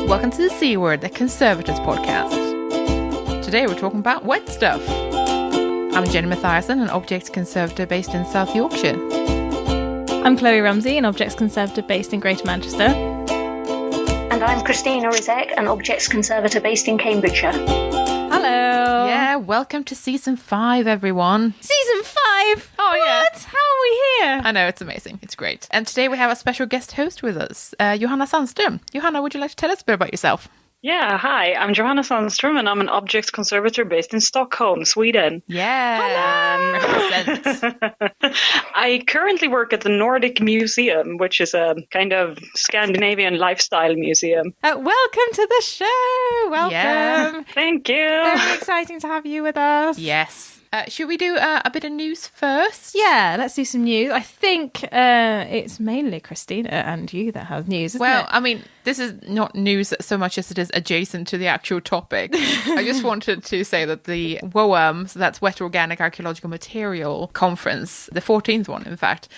Welcome to the C Word, the Conservators podcast. Today we're talking about wet stuff. I'm Jenny Mathiasson, an objects conservator based in South Yorkshire. I'm Kloe Rumsey, an objects conservator based in Greater Manchester. And I'm Christina, Rozeik, an objects conservator based in Cambridgeshire. Hello. Yeah, welcome to Season 5, everyone. Season 5? Oh, yeah. What? How are we here? I know, it's amazing. It's great. And today we have a special guest host with us, Johanna Sandström. Johanna, would you like to tell us a bit about yourself? Yeah, hi, I'm Johanna Sandström and I'm an objects conservator based in Stockholm, Sweden. Yeah, represent. I currently work at the Nordic Museum, which is a kind of Scandinavian lifestyle museum. Welcome to the show. Welcome. Yeah. Thank you. Very exciting to have you with us. Yes. Should we do a bit of news first? Yeah, let's do some news. I think it's mainly Christina and you that have news, isn't it? I mean, this is not news so much as it is adjacent to the actual topic. I just wanted to say that the WOAM, so that's Wet Organic Archaeological Material Conference, the 14th one, in fact,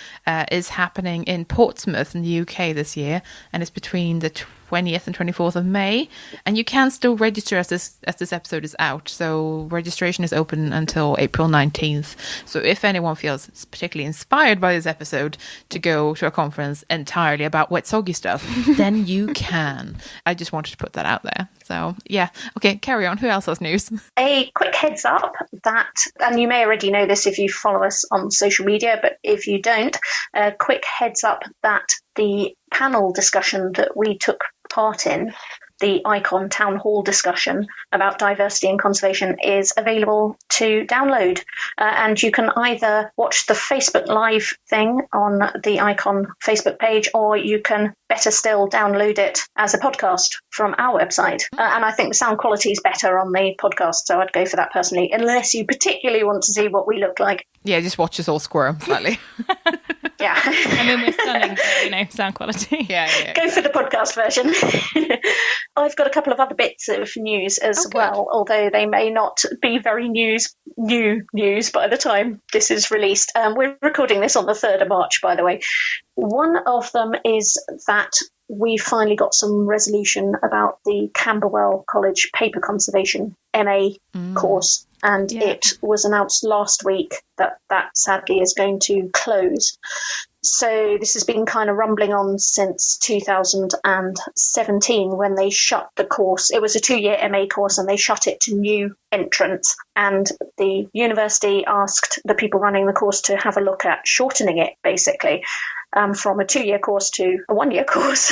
is happening in Portsmouth in the UK this year, and it's between the 20th and 24th of May, and you can still register as this episode is out, so registration is open until April 19th. So if anyone feels particularly inspired by this episode to go to a conference entirely about wet soggy stuff, then you can. I just wanted to put that out there. So yeah, okay, carry on. Who else has news? A quick heads up that, and you may already know this if you follow us on social media, but if you don't, a quick heads up that the panel discussion that we took part in, the ICON Town Hall discussion about diversity and conservation, is available to download. And you can either watch the Facebook Live thing on the ICON Facebook page, or you can, better still, download it as a podcast from our website. And I think the sound quality is better on the podcast, so I'd go for that personally, unless you particularly want to see what we look like. Yeah, just watch us all squirm slightly. Yeah. I mean, we're stunning, but, sound quality. Yeah. Go for the podcast version. I've got a couple of other bits of news as well, although they may not be very new news by the time this is released. We're recording this on the 3rd of March, by the way. One of them is that we finally got some resolution about the Camberwell College Paper Conservation MA course, and it was announced last week that sadly is going to close. So this has been kind of rumbling on since 2017 when they shut the course. It was a 2-year MA course and they shut it to new entrants. And the university asked the people running the course to have a look at shortening it, basically, from a 2-year course to a 1-year course,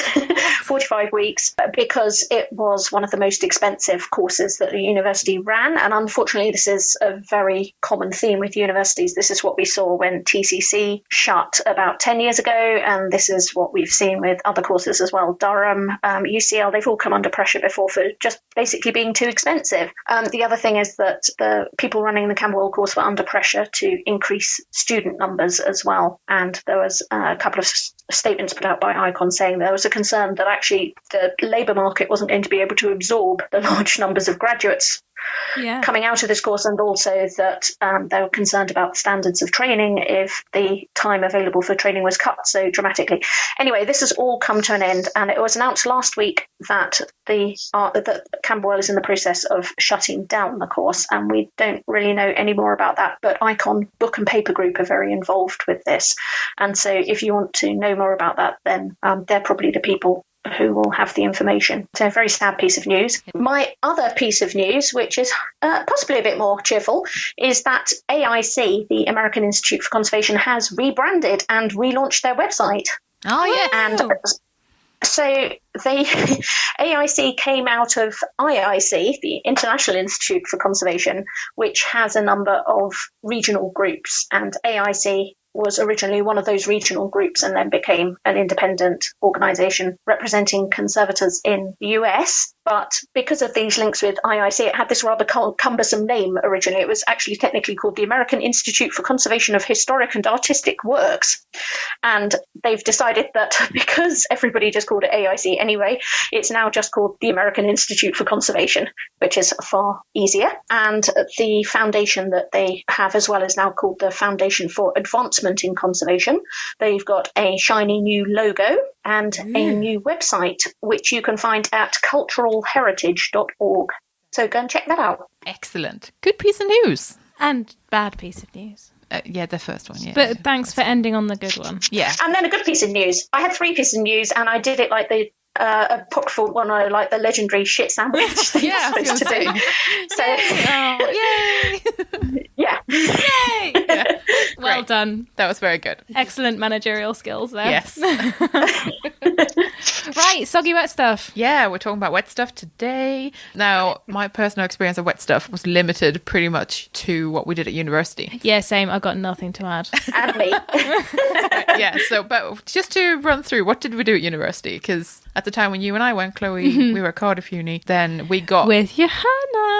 45 weeks, because it was one of the most expensive courses that the university ran. And unfortunately, this is a very common theme with universities. This is what we saw when TCC shut about 10 years ago, and this is what we've seen with other courses as well. Durham, UCL, they've all come under pressure before for just basically being too expensive. The other thing is that the people running the Camberwell course were under pressure to increase student numbers as well. And there was a couple of statements put out by ICON saying there was a concern that actually the labour market wasn't going to be able to absorb the large numbers of graduates coming out of this course, and also that they were concerned about the standards of training if the time available for training was cut so dramatically. Anyway, this has all come to an end, and it was announced last week that that Camberwell is in the process of shutting down the course, and we don't really know any more about that, but ICON Book and Paper Group are very involved with this, and so if you want to know more about that, then they're probably the people who will have the information. So a very sad piece of news. My other piece of news, which is possibly a bit more cheerful, is that AIC, the American Institute for Conservation, has rebranded and relaunched their website. Oh, yeah. And so AIC came out of IIC, the International Institute for Conservation, which has a number of regional groups, and AIC was originally one of those regional groups and then became an independent organisation representing conservators in the US. But because of these links with IIC, it had this rather cumbersome name originally. It was actually technically called the American Institute for Conservation of Historic and Artistic Works. And they've decided that because everybody just called it AIC anyway, it's now just called the American Institute for Conservation, which is far easier. And the foundation that they have as well is now called the Foundation for Advancement in Conservation. They've got a shiny new logo, and a new website, which you can find at culturalheritage.org. So go and check that out. Excellent. Good piece of news. And bad piece of news. Yeah, the first one, yeah. But thanks for ending on the good one. Yeah. And then a good piece of news. I had 3 pieces of news, and I did it like the apocryphal one, like the legendary shit sandwich that Yeah, you're supposed to do. So, Yay! yeah. Yay! Yeah. Well Great. done. That was very good. Excellent managerial skills there. Yes. Right, soggy wet stuff. Yeah, we're talking about wet stuff today. Now, my personal experience of wet stuff was limited pretty much to what we did at university. Yeah, same. I've got nothing to add. And me. Yeah, so, but just to run through, what did we do at university? Because at the time when you and I went, Kloe, we were at Cardiff Uni, then we got... With Johanna.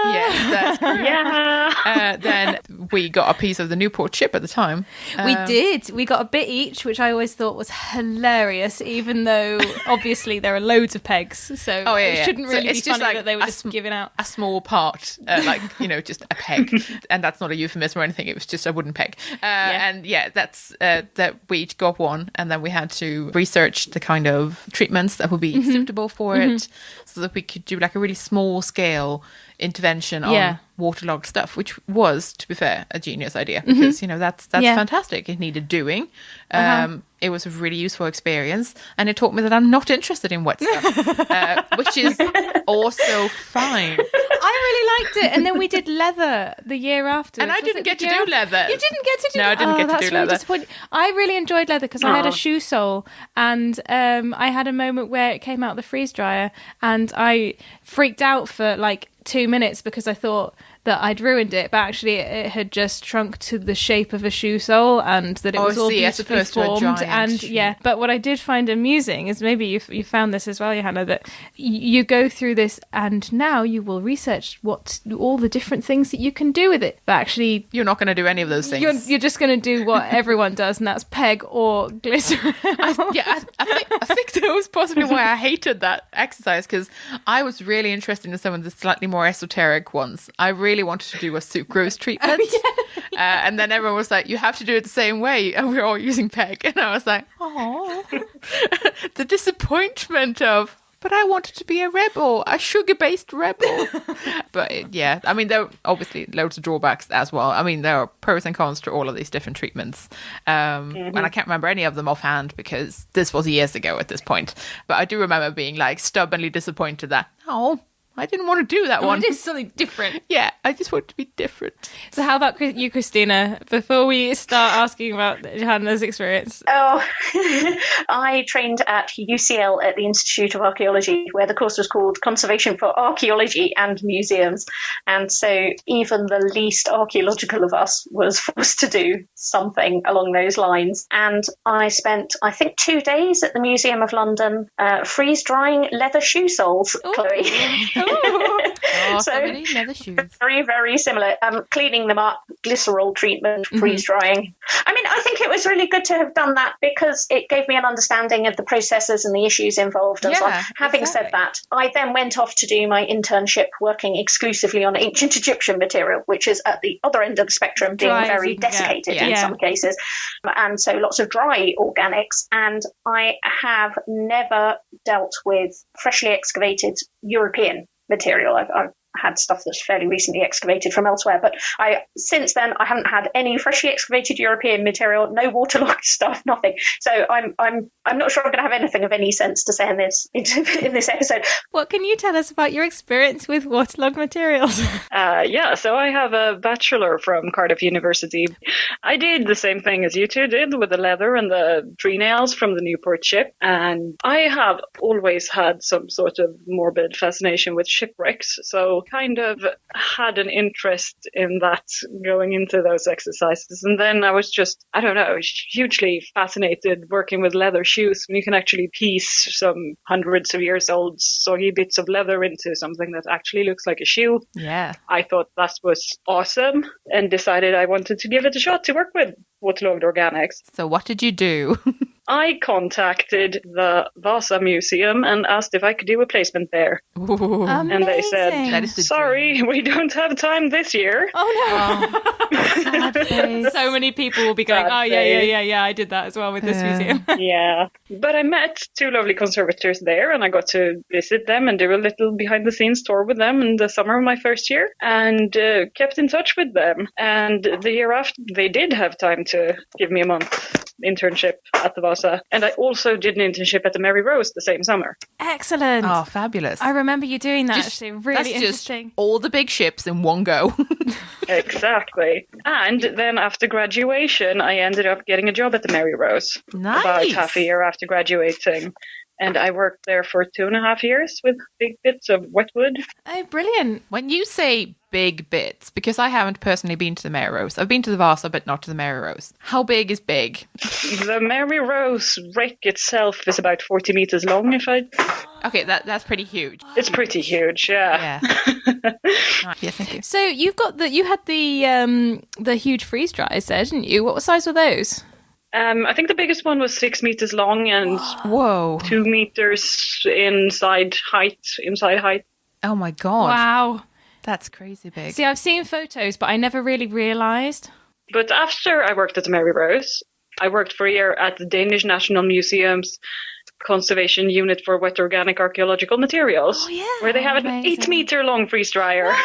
Yes, that's correct. Yeah. Then we got a piece of the Newport ship at the time. We did. We got a bit each, which I always thought was hilarious, even though obviously there are loads of pegs. So it shouldn't really be funny that they were just giving out a small part, just a peg. And that's not a euphemism or anything. It was just a wooden peg. And that's that we each got one. And then we had to research the kind of treatments that would be suitable for it, so that we could do like a really small scale intervention on waterlogged stuff, which was, to be fair, a genius idea, because that's fantastic. It needed doing. It was a really useful experience, and it taught me that I'm not interested in wet stuff, which is also fine. I really liked it, and then we did leather the year after. And I didn't get to do leather. You didn't get to do. No, I didn't get to do really leather. Disappointing. I really enjoyed leather because I had a shoe sole, and I had a moment where it came out the freeze dryer, and I freaked out for like 2 minutes because I thought that I'd ruined it, but actually it had just shrunk to the shape of a shoe sole, and that it was all beautifully formed. And but what I did find amusing is, maybe you found this as well, Johanna, that you go through this and now you will research what all the different things that you can do with it, but actually you're not going to do any of those things. You're just going to do what everyone does, and that's peg or glycerin. I think that was possibly why I hated that exercise, because I was really interested in some of the slightly more esoteric ones. I really wanted to do a sucrose treatment. And then everyone was like, you have to do it the same way, and we're all using peg. And I was like, oh, the disappointment of, but I wanted to be a rebel, a sugar-based rebel. But I mean, there are obviously loads of drawbacks as well. I mean, there are pros and cons to all of these different treatments. And I can't remember any of them offhand because this was years ago at this point. But I do remember being like stubbornly disappointed that, I didn't want to do that one. I did something different. Yeah, I just want to be different. So how about you, Christina, before we start asking about Johanna's experience? Oh, I trained at UCL at the Institute of Archaeology, where the course was called Conservation for Archaeology and Museums. And so even the least archaeological of us was forced to do something along those lines. And I spent, I think, 2 days at the Museum of London freeze-drying leather shoe soles, Kloe. So many leather shoes. Very, very similar. Cleaning them up, glycerol treatment, freeze drying. I mean, I think it was really good to have done that because it gave me an understanding of the processes and the issues involved. And so on. Having said that, I then went off to do my internship working exclusively on ancient Egyptian material, which is at the other end of the spectrum, being very desiccated in some cases. And so lots of dry organics. And I have never dealt with freshly excavated European material. I've had stuff that's fairly recently excavated from elsewhere, but since then I haven't had any freshly excavated European material, no waterlogged stuff, nothing. So I'm not sure I'm going to have anything of any sense to say in this episode. What can you tell us about your experience with waterlogged materials? So I have a bachelor from Cardiff University. I did the same thing as you two did with the leather and the tree nails from the Newport ship, and I have always had some sort of morbid fascination with shipwrecks, so kind of had an interest in that going into those exercises. And then I was just, I don't know, hugely fascinated working with leather shoes when you can actually piece some hundreds of years old soggy bits of leather into something that actually looks like a shoe. Yeah. I thought that was awesome and decided I wanted to give it a shot to work with waterlogged organics. So what did you do? I contacted the Vasa Museum and asked if I could do a placement there. Ooh. And they said, That is the sorry, we don't have time this year. Oh no. Sad face. So many people will be going, Sad oh yeah, I did that as well with this museum. Yeah. But I met two lovely conservators there, and I got to visit them and do a little behind-the-scenes tour with them in the summer of my first year, and kept in touch with them. And the year after, they did have time to give me a month internship at the Vasa. And I also did an internship at the Mary Rose the same summer. Excellent. Oh, fabulous. I remember you doing that, actually. Really that's interesting. Just all the big ships in one go. Exactly. And then after graduation, I ended up getting a job at the Mary Rose. Nice. About half a year after graduating. And I worked there for 2.5 years with big bits of wetwood. Oh, brilliant. When you say big bits, because I haven't personally been to the Mary Rose. I've been to the Vasa, but not to the Mary Rose. How big is big? The Mary Rose wreck itself is about 40 meters long, Okay, that's pretty huge. It's pretty huge, yeah. Yeah, thank you. So you had the huge freeze dryers there, didn't you? What size were those? I think the biggest one was 6 meters long and Whoa. 2 meters inside height. Oh my God. Wow. That's crazy big. See, I've seen photos, but I never really realised. But after I worked at the Mary Rose, I worked for a year at the Danish National Museum's Conservation Unit for Wet Organic Archaeological Materials, where they have an 8 meter long freeze dryer.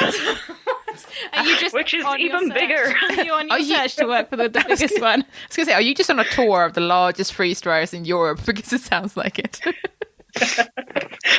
Are you just which is on your even search? bigger. Are you on your search to work for the biggest one? I was going to say, are you just on a tour of the largest freeze dryers in Europe? Because it sounds like it.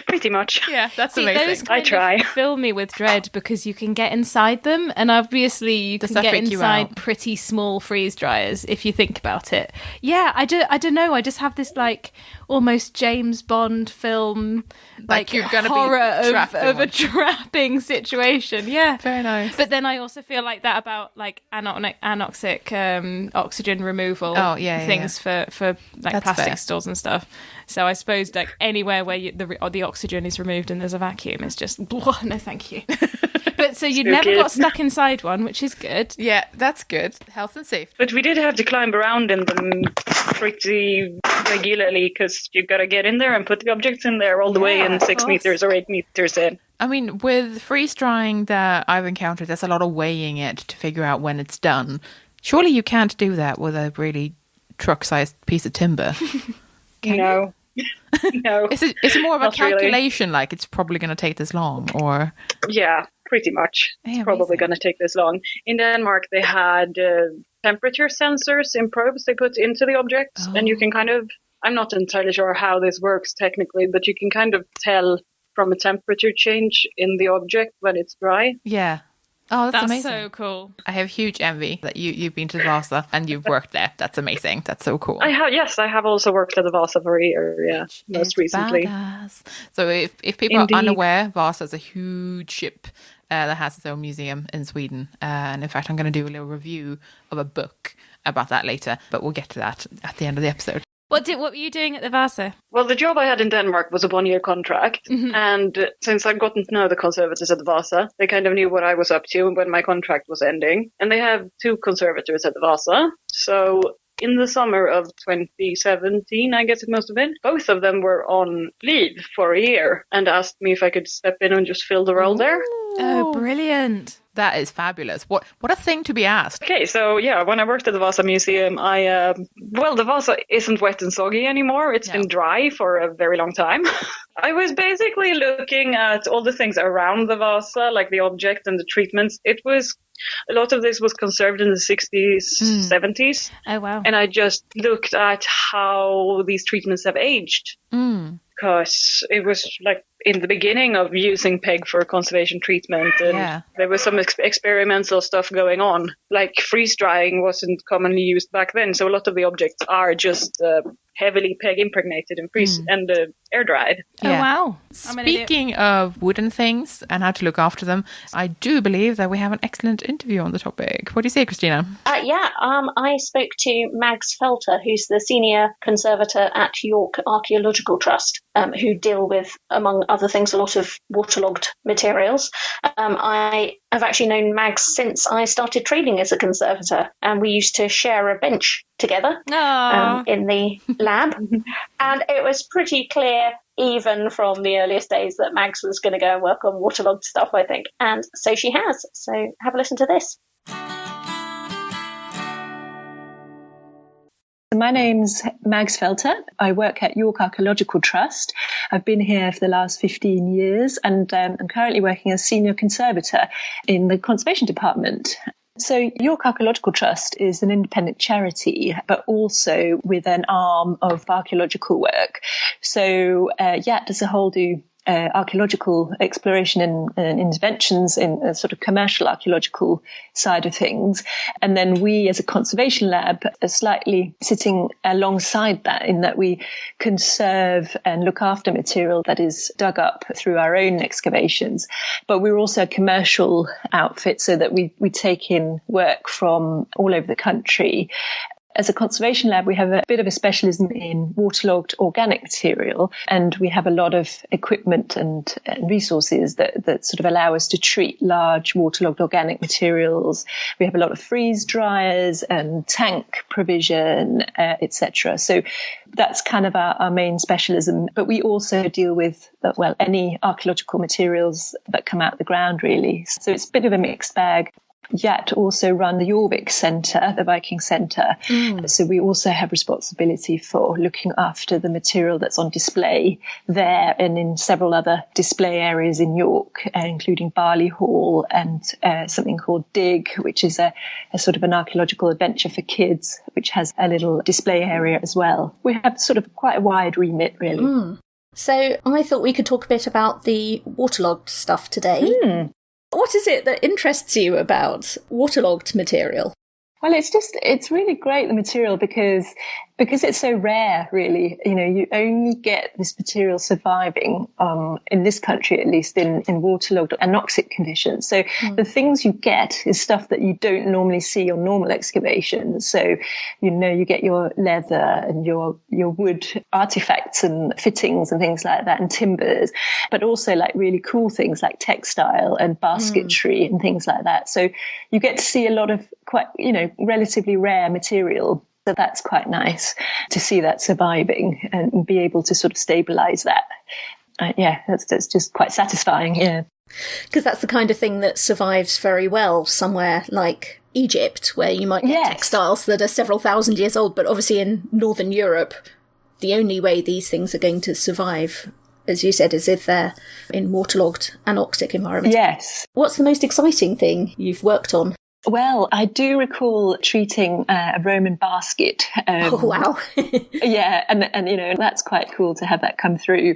Pretty much. Yeah, that's See, amazing. those kind I try. of fill me with dread because you can get inside them, and obviously you Does can that get freak you inside out? pretty small freeze dryers if you think about it. Yeah, I don't know. I just have this like almost James Bond film like you're gonna be horror trapped in of a one. trapping situation. Yeah, Very nice. But then I also feel like that about like anoxic oxygen removal things for like That's plastic fair. stores and stuff. So I suppose like anywhere where the oxygen is removed and there's a vacuum, it's just no, thank you. But so you never got stuck inside one, which is good. Yeah, that's good. Health and safety. But we did have to climb around in them pretty regularly because you've got to get in there and put the objects in there all the way in 6 meters or 8 meters in. I mean, with freeze drying that I've encountered, there's a lot of weighing it to figure out when it's done. Surely you can't do that with a really truck-sized piece of timber. No. No. Is it more of a Not really. calculation, like it's probably going to take this long, or? Yeah, pretty much. Hey, It's probably amazing. going to take this long. In Denmark, they had temperature sensors in probes they put into the objects, and you can kind of, I'm not entirely sure how this works technically, but you can kind of tell from a temperature change in the object when it's dry. Yeah. Oh, that's amazing. so cool. I have huge envy that you've been to the Vasa and you've worked there. That's amazing. That's so cool. I have also worked at the Vasa for a year, yeah, most It's recently. badass. So if people Indeed. are unaware, Vasa is a huge ship that has its own museum in Sweden. And in fact, I'm going to do a little review of a book about that later, but we'll get to that at the end of the episode. What were you doing at the Vasa? Well, the job I had in Denmark was a 1-year contract, and since I'd gotten to know the conservators at the Vasa, they kind of knew what I was up to when my contract was ending. And they have 2 conservators at the Vasa, so in the summer of 2017, I guess it must have been, both of them were on leave for a year and asked me if I could step in and just fill the role there. Oh, brilliant. That is fabulous. What a thing to be asked. Okay, so yeah, when I worked at the Vasa Museum, the Vasa isn't wet and soggy anymore. It's been dry for a very long time. I was basically looking at all the things around the Vasa, like the object and the treatments. A lot of this was conserved in the 60s, 70s. Oh, wow. And I just looked at how these treatments have aged. Because it was like in the beginning of using PEG for conservation treatment, and there was some experimental stuff going on. Like freeze drying wasn't commonly used back then, so a lot of the objects are just heavily PEG impregnated and freeze and air dried. Oh, wow. Speaking of wooden things and how to look after them, I do believe that we have an excellent interview on the topic. What do you say, Christina? I spoke to Mags Felter, who's the senior conservator at York Archaeological Trust, who deal with, among other things, a lot of waterlogged materials. I have actually known Mags since I started trading as a conservator, and we used to share a bench together Aww. in the lab. And it was pretty clear, even from the earliest days, that Mags was going to go and work on waterlogged stuff, I think. And so she has. So have a listen to this. My name's Mags Felter. I work at York Archaeological Trust. I've been here for the last 15 years and I'm currently working as Senior Conservator in the Conservation Department. So York Archaeological Trust is an independent charity, but also with an arm of archaeological work. So YAT as a whole do archaeological exploration and interventions in a sort of commercial archaeological side of things. And then we as a conservation lab are slightly sitting alongside that in that we conserve and look after material that is dug up through our own excavations. But we're also a commercial outfit so that we take in work from all over the country. As a conservation lab, we have a bit of a specialism in waterlogged organic material, and we have a lot of equipment and resources that sort of allow us to treat large waterlogged organic materials. We have a lot of freeze dryers and tank provision, etc. So that's kind of our main specialism. But we also deal with, any archaeological materials that come out of the ground, really. So it's a bit of a mixed bag. YAT also run the Jorvik Centre, the Viking Centre. So we also have responsibility for looking after the material that's on display there and in several other display areas in York, including Barley Hall and something called Dig, which is a sort of an archaeological adventure for kids, which has a little display area as well. We have sort of quite a wide remit, really. So I thought we could talk a bit about the waterlogged stuff today. What is it that interests you about waterlogged material? Well, it's really great, the material, because it's so rare, really. You know, you only get this material surviving, in this country, at least, in waterlogged anoxic conditions. So the things you get is stuff that you don't normally see on normal excavations. So, you get your leather and your wood artifacts and fittings and things like that, and timbers, but also like really cool things like textile and basketry and things like that. So you get to see a lot of quite, relatively rare material. So that's quite nice to see that surviving and be able to sort of stabilise that. That's just quite satisfying, yeah. Because that's the kind of thing that survives very well somewhere like Egypt, where you might get textiles that are several thousand years old, but obviously in Northern Europe, the only way these things are going to survive, as you said, is if they're in waterlogged anoxic environments. Yes. What's the most exciting thing you've worked on? Well, I do recall treating a Roman basket. Oh, wow. Yeah, and that's quite cool to have that come through.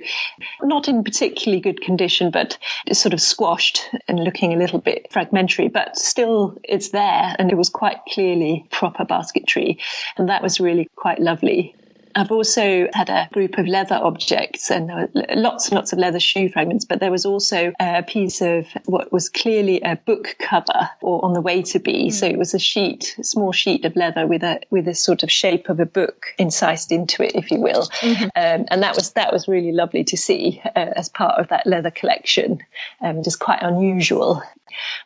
Not in particularly good condition, but it's sort of squashed and looking a little bit fragmentary, but still it's there, and it was quite clearly proper basketry, and that was really quite lovely. I've also had a group of leather objects, and there were lots and lots of leather shoe fragments, but there was also a piece of what was clearly a book cover, or on the way to be. So it was a small sheet of leather with a sort of shape of a book incised into it, if you will. And that was really lovely to see as part of that leather collection, just quite unusual.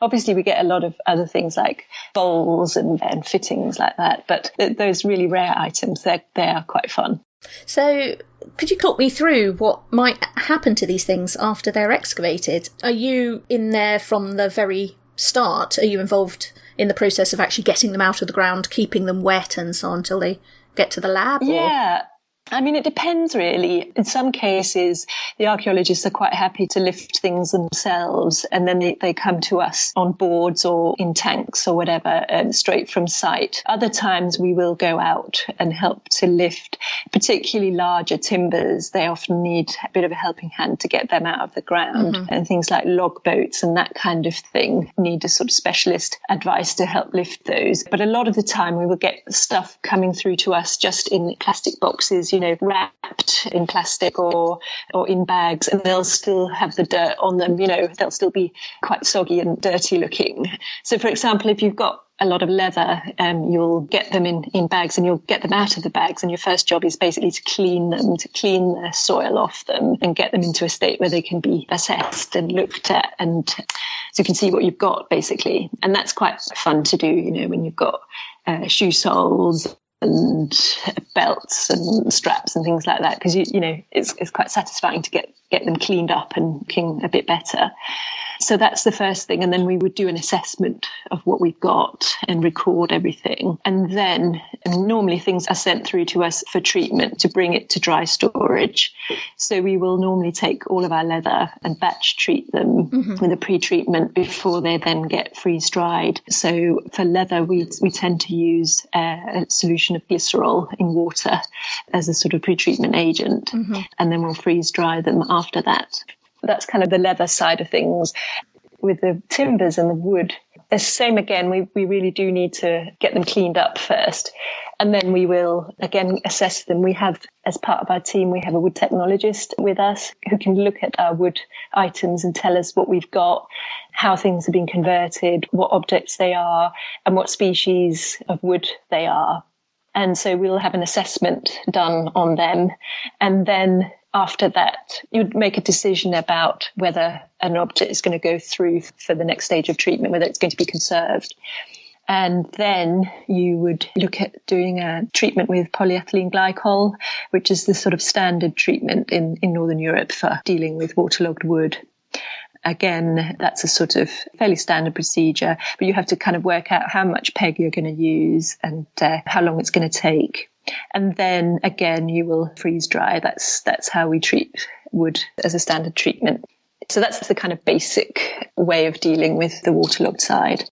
Obviously, we get a lot of other things like bowls and fittings like that, but those really rare items, they are quite fun. So could you talk me through what might happen to these things after they're excavated? Are you in there from the very start? Are you involved in the process of actually getting them out of the ground, keeping them wet and so on until they get to the lab? Yeah. I mean, it depends, really. In some cases, the archaeologists are quite happy to lift things themselves, and then they come to us on boards or in tanks or whatever, straight from site. Other times, we will go out and help to lift particularly larger timbers. They often need a bit of a helping hand to get them out of the ground, and things like log boats and that kind of thing need a sort of specialist advice to help lift those. But a lot of the time, we will get stuff coming through to us just in plastic boxes, wrapped in plastic or in bags, and they'll still have the dirt on them, they'll still be quite soggy and dirty looking. So, for example, if you've got a lot of leather, you'll get them in bags and you'll get them out of the bags, and your first job is basically to clean them, to clean the soil off them and get them into a state where they can be assessed and looked at, and so you can see what you've got, basically. And that's quite fun to do, when you've got shoe soles and belts and straps and things like that, because it's quite satisfying to get them cleaned up and looking a bit better. So that's the first thing. And then we would do an assessment of what we've got and record everything. And then normally things are sent through to us for treatment to bring it to dry storage. So we will normally take all of our leather and batch treat them with a pre-treatment before they then get freeze dried. So for leather, we tend to use a solution of glycerol in water as a sort of pre-treatment agent. And then we'll freeze dry them after that. That's kind of the leather side of things. With the timbers and the wood, the same again, we really do need to get them cleaned up first. And then we will, again, assess them. We have, as part of our team, we have a wood technologist with us who can look at our wood items and tell us what we've got, how things have been converted, what objects they are, and what species of wood they are. And so we'll have an assessment done on them. And then after that, you'd make a decision about whether an object is going to go through for the next stage of treatment, whether it's going to be conserved. And then you would look at doing a treatment with polyethylene glycol, which is the sort of standard treatment in Northern Europe for dealing with waterlogged wood. Again, that's a sort of fairly standard procedure, but you have to kind of work out how much PEG you're going to use and how long it's going to take. And then again, you will freeze dry. That's how we treat wood as a standard treatment. So that's the kind of basic way of dealing with the waterlogged side.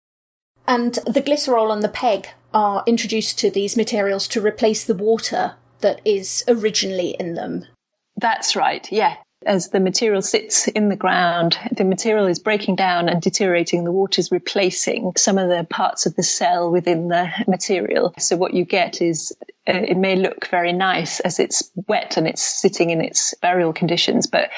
And the glycerol and the PEG are introduced to these materials to replace the water that is originally in them. That's right, yeah. As the material sits in the ground, the material is breaking down and deteriorating. The water is replacing some of the parts of the cell within the material. So what you get is it may look very nice as it's wet and it's sitting in its burial conditions, but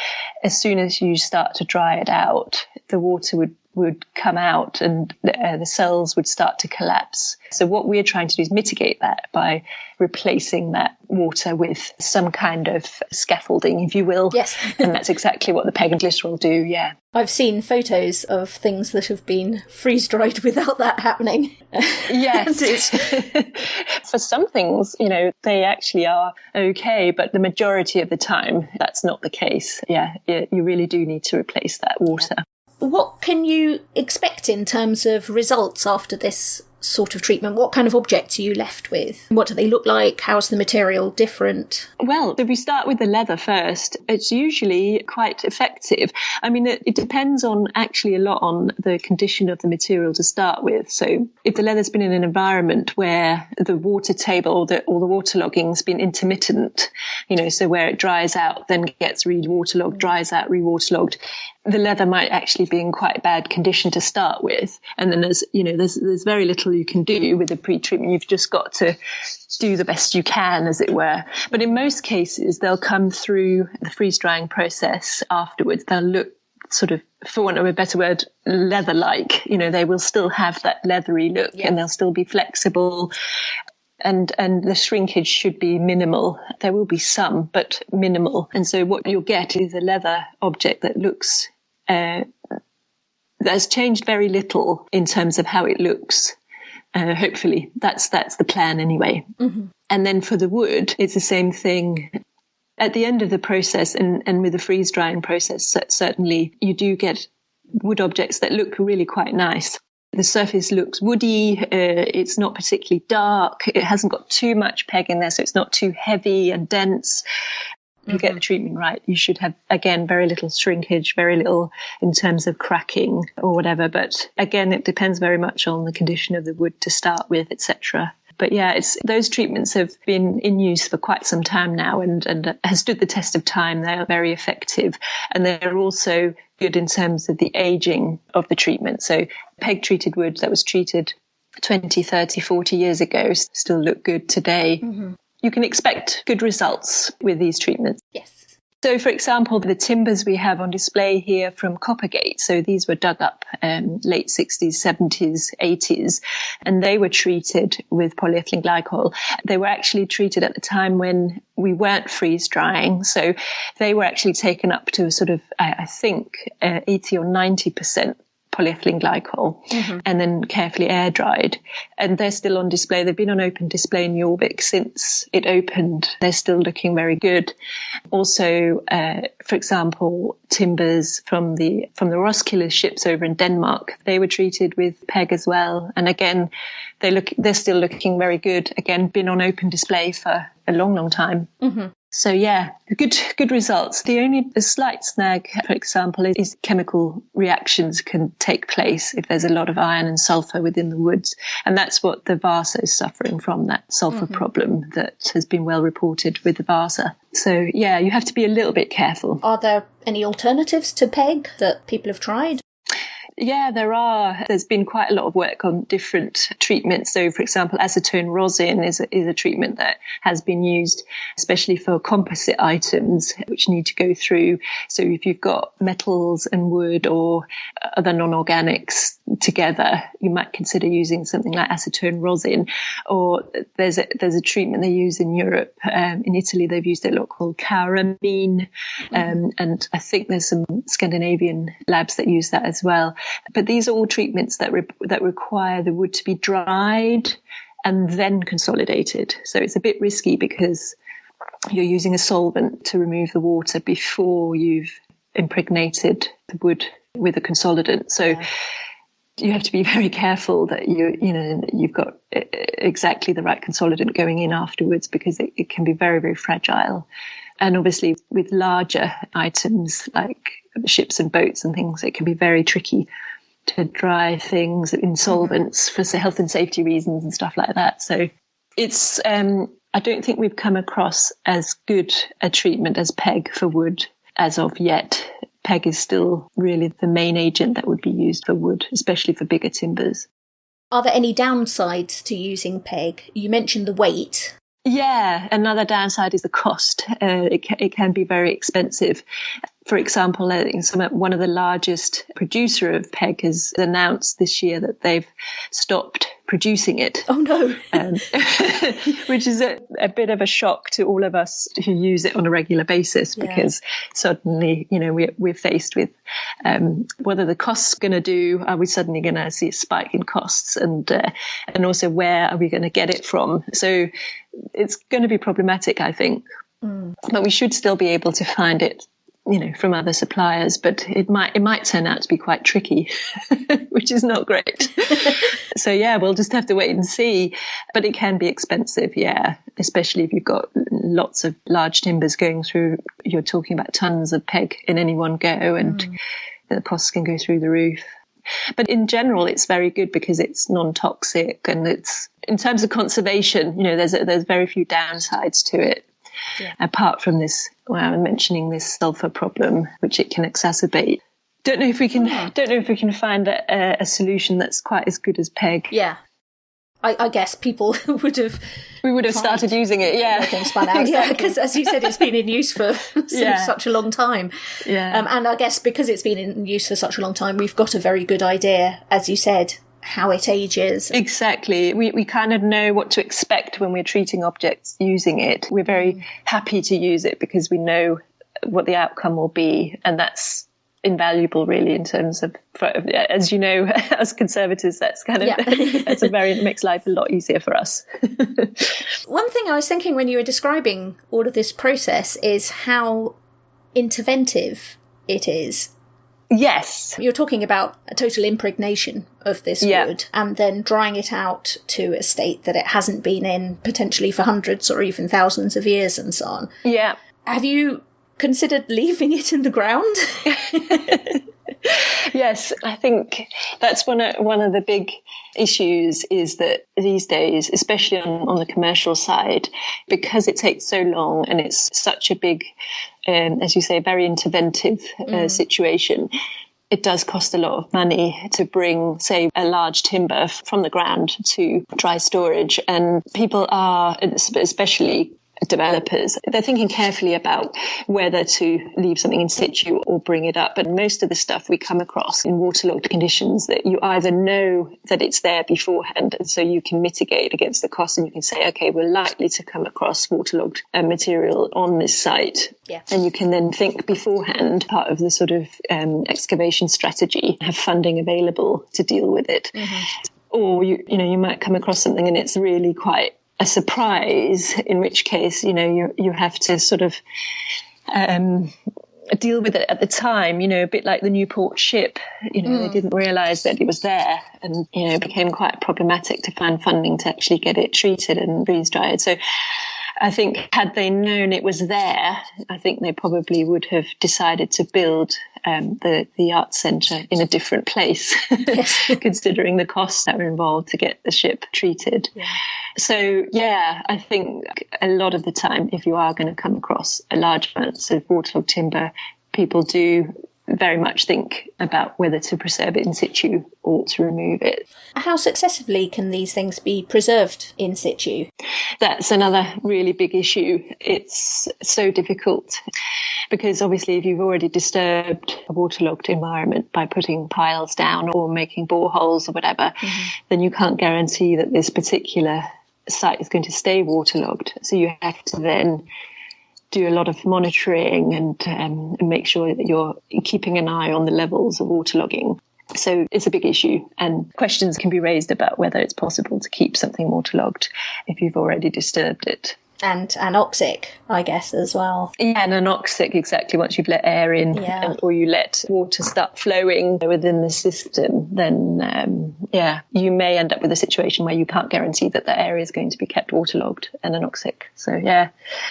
as soon as you start to dry it out, the water would come out and the cells would start to collapse. So what we're trying to do is mitigate that by replacing that water with some kind of scaffolding, if you will. Yes. And that's exactly what the PEG and glycerol do, yeah. I've seen photos of things that have been freeze-dried without that happening. Yes. For some things, they actually are okay, but the majority of the time, that's not the case. Yeah, you really do need to replace that water. Yeah. What can you expect in terms of results after this sort of treatment? What kind of objects are you left with? What do they look like? How's the material different? Well, if we start with the leather first, it's usually quite effective. I mean, it depends on actually a lot on the condition of the material to start with. So if the leather's been in an environment where the water table or the waterlogging's been intermittent, so where it dries out, then gets re-waterlogged, dries out, re-waterlogged, the leather might actually be in quite bad condition to start with. And then there's very little you can do with the pre-treatment. You've just got to do the best you can, as it were. But in most cases, they'll come through the freeze-drying process afterwards. They'll look sort of, for want of a better word, leather-like. They will still have that leathery look, and they'll still be flexible. And the shrinkage should be minimal. There will be some, but minimal. And so what you'll get is a leather object that looks, that has changed very little in terms of how it looks. Hopefully, that's the plan anyway. Mm-hmm. And then for the wood, it's the same thing. At the end of the process and with the freeze drying process, certainly you do get wood objects that look really quite nice. The surface looks woody, it's not particularly dark, it hasn't got too much PEG in there, so it's not too heavy and dense. If you get the treatment right, you should have, again, very little shrinkage, very little in terms of cracking or whatever. But again, it depends very much on the condition of the wood to start with, etc. But yeah, those treatments have been in use for quite some time now and has stood the test of time. They're very effective. And they're also good in terms of the aging of the treatment. So PEG-treated wood that was treated 20, 30, 40 years ago still look good today. Mm-hmm. You can expect good results with these treatments. Yes. So, for example, the timbers we have on display here from Coppergate, so these were dug up late 60s, 70s, 80s, and they were treated with polyethylene glycol. They were actually treated at the time when we weren't freeze drying, so they were actually taken up to a sort of, I think, 80 or 90% polyethylene glycol, and then carefully air dried. And they're still on display. They've been on open display in York since it opened. They're still looking very good. Also, for example, timbers from the Roskilde ships over in Denmark, they were treated with PEG as well. And again, they're still looking very good. Again, been on open display for a long, long time. So yeah, good results. The slight snag, for example, is chemical reactions can take place if there's a lot of iron and sulphur within the woods. And that's what the Vasa is suffering from, that sulphur problem that has been well reported with the Vasa. So yeah, you have to be a little bit careful. Are there any alternatives to PEG that people have tried? Yeah, there are. There's been quite a lot of work on different treatments. So, for example, acetone rosin is a treatment that has been used, especially for composite items, which need to go through. So if you've got metals and wood or other non-organics together, you might consider using something like acetone rosin. Or there's a treatment they use in Europe. In Italy, they've used a lot called caramine. And I think there's some Scandinavian labs that use that as well. But these are all treatments that require the wood to be dried and then consolidated. So it's a bit risky because you're using a solvent to remove the water before you've impregnated the wood with a consolidant. So you have to be very careful that you've got exactly the right consolidant going in afterwards, because it can be very, very fragile. And obviously with larger items like ships and boats and things, it can be very tricky to dry things in solvents for health and safety reasons and stuff like that. So it's, I don't think we've come across as good a treatment as PEG for wood as of yet. PEG is still really the main agent that would be used for wood, especially for bigger timbers. Are there any downsides to using PEG? You mentioned the weight. Yeah, another downside is the cost. It can be very expensive. For example, one of the largest producer of PEG has announced this year that they've stopped producing it. Oh no! Which is a bit of a shock to all of us who use it on a regular basis, because suddenly, we're faced with what are the costs going to do? Are we suddenly going to see a spike in costs, and also where are we going to get it from? So it's going to be problematic, I think. But we should still be able to find it, from other suppliers, but it might turn out to be quite tricky, which is not great. So yeah, we'll just have to wait and see. But it can be expensive, especially if you've got lots of large timbers going through. You're talking about tons of PEG in any one go, and the costs can go through the roof. But in general, it's very good because it's non-toxic, and it's, in terms of conservation, there's very few downsides to it. Yeah. Apart from this, I'm mentioning this sulphur problem, which it can exacerbate. Don't know if we can find a solution that's quite as good as PEG. Yeah, I guess people would have started using it. Yeah, things spun out. Exactly. Yeah, because as you said, it's been in use for such a long time. Yeah, and I guess because it's been in use for such a long time, we've got a very good idea, as you said, how it ages. Exactly. We kind of know what to expect when we're treating objects using it. We're very happy to use it because we know what the outcome will be, and that's invaluable really in terms of, as you know, as conservators, that's kind of it makes life a lot easier for us. One thing I was thinking when you were describing all of this process is how interventive it is. Yes. You're talking about a total impregnation of this wood and then drying it out to a state that it hasn't been in potentially for hundreds or even thousands of years and so on. Yeah. Have you considered leaving it in the ground? Yes, I think that's one of the big issues is that these days, especially on the commercial side, because it takes so long and it's such a big, as you say, very interventive situation, it does cost a lot of money to bring, say, a large timber from the ground to dry storage. And people are, especially developers. They're thinking carefully about whether to leave something in situ or bring it up. But most of the stuff we come across in waterlogged conditions, that you either know that it's there beforehand, and so you can mitigate against the cost, and you can say, okay, we're likely to come across waterlogged material on this site. Yeah. And you can then think beforehand, part of the sort of excavation strategy, have funding available to deal with it. Or you might come across something and it's really quite a surprise, in which case, you have to sort of deal with it at the time, a bit like the Newport ship. They didn't realise that it was there, and, it became quite problematic to find funding to actually get it treated and freeze-dried. So I think had they known it was there, I think they probably would have decided to build the art centre in a different place, considering the costs that were involved to get the ship treated. Yeah. So, I think a lot of the time, if you are going to come across large amounts of waterlogged timber, people do very much think about whether to preserve it in situ or to remove it. How successfully can these things be preserved in situ? That's another really big issue. It's so difficult because obviously if you've already disturbed a waterlogged environment by putting piles down or making boreholes or whatever, then you can't guarantee that this particular site is going to stay waterlogged. So you have to then do a lot of monitoring and make sure that you're keeping an eye on the levels of waterlogging. So it's a big issue, and questions can be raised about whether it's possible to keep something waterlogged if you've already disturbed it. And anoxic, I guess, as well. Yeah, and anoxic, exactly. Once you've let air in or you let water start flowing within the system, then, you may end up with a situation where you can't guarantee that the area is going to be kept waterlogged and anoxic. So,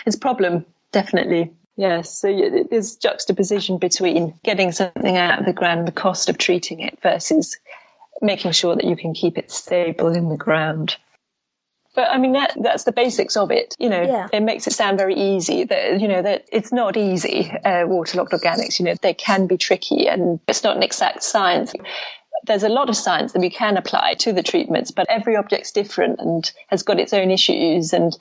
it's a problem. Definitely. Yes. So there's juxtaposition between getting something out of the ground, the cost of treating it, versus making sure that you can keep it stable in the ground. But I mean, that's the basics of it. It makes it sound very easy. That it's not easy. Waterlogged organics, they can be tricky, and it's not an exact science. There's a lot of science that we can apply to the treatments, but every object's different and has got its own issues. And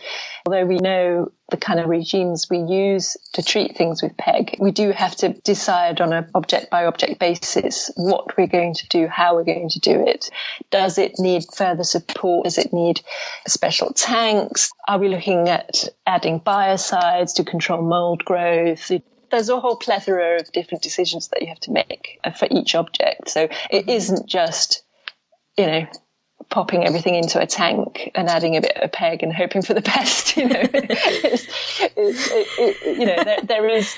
although we know the kind of regimes we use to treat things with PEG, we do have to decide on an object-by-object basis what we're going to do, how we're going to do it. Does it need further support? Does it need special tanks? Are we looking at adding biocides to control mold growth? There's a whole plethora of different decisions that you have to make for each object. So it isn't just, popping everything into a tank and adding a bit of PEG and hoping for the best.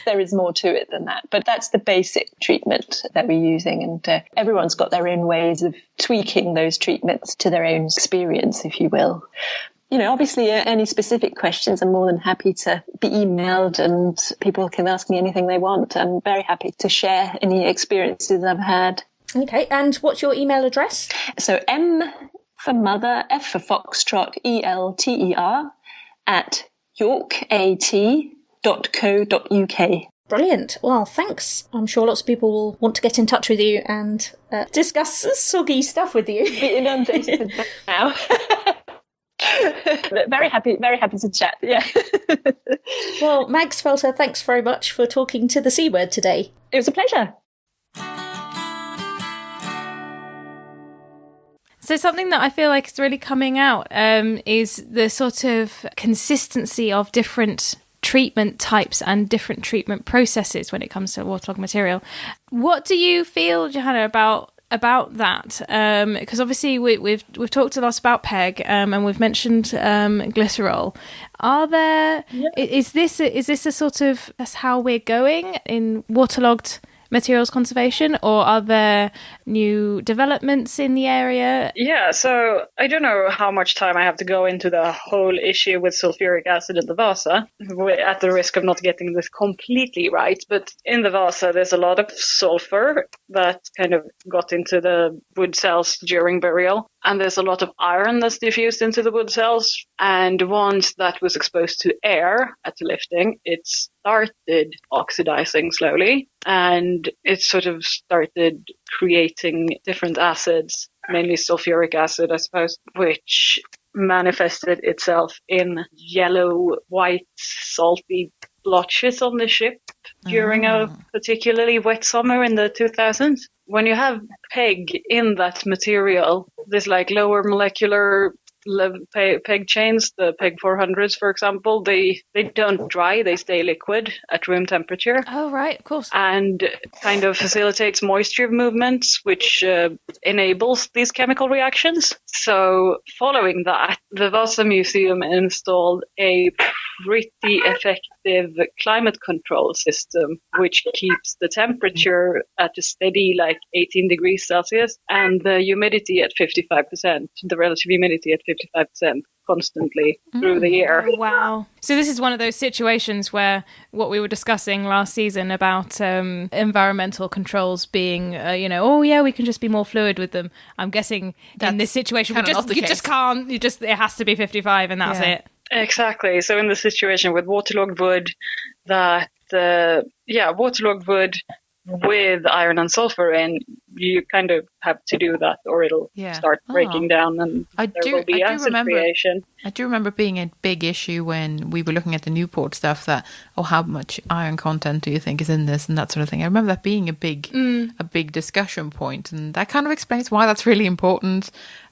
There is more to it than that. But that's the basic treatment that we're using, and everyone's got their own ways of tweaking those treatments to their own experience, if you will. Obviously, any specific questions, I'm more than happy to be emailed, and people can ask me anything they want. I'm very happy to share any experiences I've had. Okay, and what's your email address? So M for mother, F for foxtrot, ELTER at yorkat.co.uk. Brilliant. Well, thanks. I'm sure lots of people will want to get in touch with you and discuss soggy stuff with you. Be inundated now. Very happy to chat. Yeah. Well, Mags Felter, thanks very much for talking to the C Word today. It was a pleasure. So something that I feel like is really coming out is the sort of consistency of different treatment types and different treatment processes when it comes to waterlogged material. What do you feel, Johanna, about that? Because obviously we've talked a lot about PEG and we've mentioned glycerol. Is this a sort of, that's how we're going in waterlogged materials conservation, or are there new developments in the area? Yeah, so I don't know how much time I have to go into the whole issue with sulfuric acid in the Vasa, at the risk of not getting this completely right. But in the Vasa, there's a lot of sulfur that kind of got into the wood cells during burial. And there's a lot of iron that's diffused into the wood cells. And once that was exposed to air at the lifting, it started oxidizing slowly. And it sort of started creating different acids, mainly sulfuric acid, I suppose, which manifested itself in yellow, white, salty blotches on the ship during a particularly wet summer in the 2000s. When you have peg in that material, this like lower molecular peg chains, the peg 400s, for example, they don't dry, they stay liquid at room temperature. Oh, right, of course. And kind of facilitates moisture movements, which enables these chemical reactions. So following that, the Vasa Museum installed a pretty effective climate control system, which keeps the temperature at a steady, like 18 degrees Celsius, and the humidity at 55%, the relative humidity at 55% constantly through the year. Oh, wow. So this is one of those situations where what we were discussing last season about environmental controls being, we can just be more fluid with them. I'm guessing in this situation, it has to be 55 and that's it. Exactly. So in the situation with waterlogged wood, waterlogged wood with iron and sulfur in, you kind of have to do that or it'll start breaking down and there will be acid creation. I do remember being a big issue when we were looking at the Newport stuff that, how much iron content do you think is in this and that sort of thing. I remember that being a big discussion point, and that kind of explains why that's really important.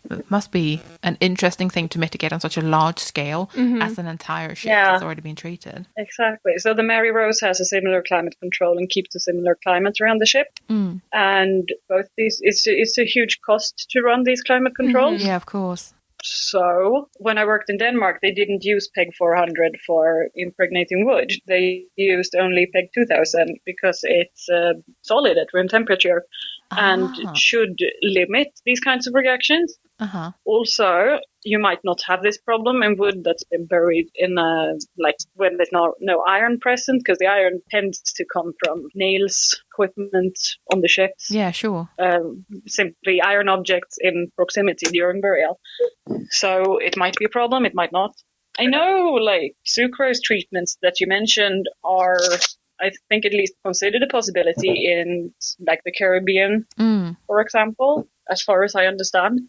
It must be an interesting thing to mitigate on such a large scale as an entire ship that's already been treated. Exactly. So the Mary Rose has a similar climate control and keeps a similar climate around the ship. And both these, it's a huge cost to run these climate controls. Yeah, of course. So when I worked in Denmark, they didn't use PEG 400 for impregnating wood. They used only PEG 2000 because it's solid at room temperature and should limit these kinds of reactions. Also, you might not have this problem in wood that's been buried in when there's no iron present, because the iron tends to come from nails, equipment on the ships. Yeah, sure. Simply iron objects in proximity during burial. So it might be a problem, it might not. I know, sucrose treatments that you mentioned are, I think, at least considered a possibility in, the Caribbean, for example, as far as I understand.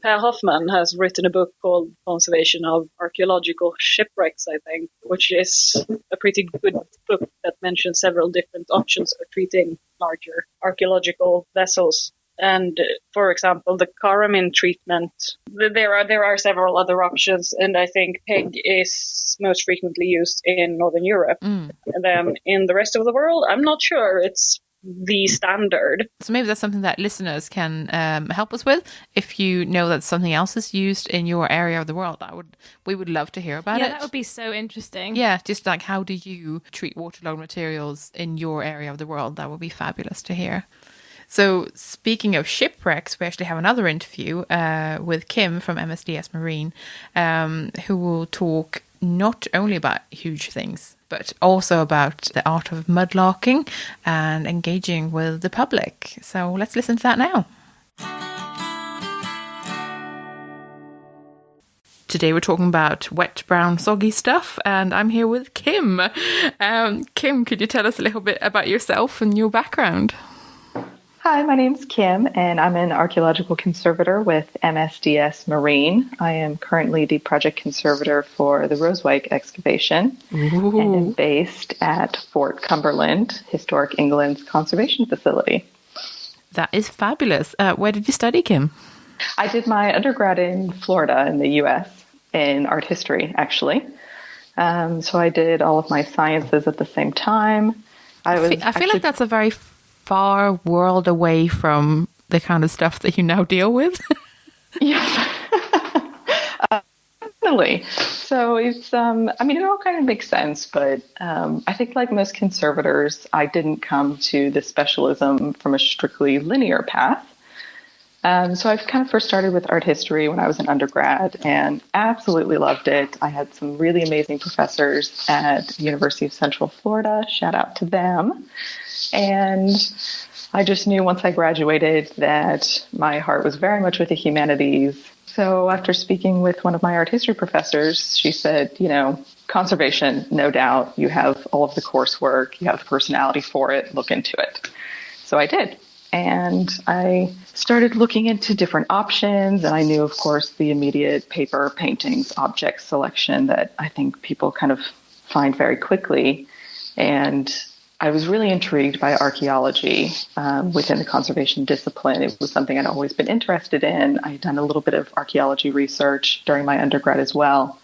Per Hoffman has written a book called Conservation of Archaeological Shipwrecks, I think, which is a pretty good book that mentions several different options for treating larger archaeological vessels. And, for example, the Karamin treatment, there are several other options, and I think PEG is most frequently used in Northern Europe. And then in the rest of the world, I'm not sure it's the standard. So maybe that's something that listeners can help us with. If you know that something else is used in your area of the world, we would love to hear about it. Yeah, that would be so interesting. Yeah, just how do you treat waterlogged materials in your area of the world? That would be fabulous to hear. So speaking of shipwrecks, we actually have another interview with Kim from MSDS Marine, who will talk not only about huge things, but also about the art of mudlarking and engaging with the public. So let's listen to that now. Today we're talking about wet, brown, soggy stuff, and I'm here with Kim. Kim, could you tell us a little bit about yourself and your background? Hi, my name's Kim, and I'm an archaeological conservator with MSDS Marine. I am currently the project conservator for the Rozeik excavation and am based at Fort Cumberland, Historic England's conservation facility. That is fabulous. Where did you study, Kim? I did my undergrad in Florida in the U.S. in art history, actually. So I did all of my sciences at the same time. I feel like that's a very far world away from the kind of stuff that you now deal with. Yes. Definitely. So it's, it all kind of makes sense, but I think like most conservators, I didn't come to the specialism from a strictly linear path. So I've kind of first started with art history when I was an undergrad and absolutely loved it. I had some really amazing professors at the University of Central Florida. Shout out to them. And I just knew once I graduated that my heart was very much with the humanities. So after speaking with one of my art history professors, she said, conservation, no doubt. You have all of the coursework. You have the personality for it. Look into it. So I did. and I started looking into different options. And I knew, of course, the immediate paper, paintings, object selection that I think people kind of find very quickly. And I was really intrigued by archaeology within the conservation discipline. It was something I'd always been interested in. I had done a little bit of archaeology research during my undergrad as well,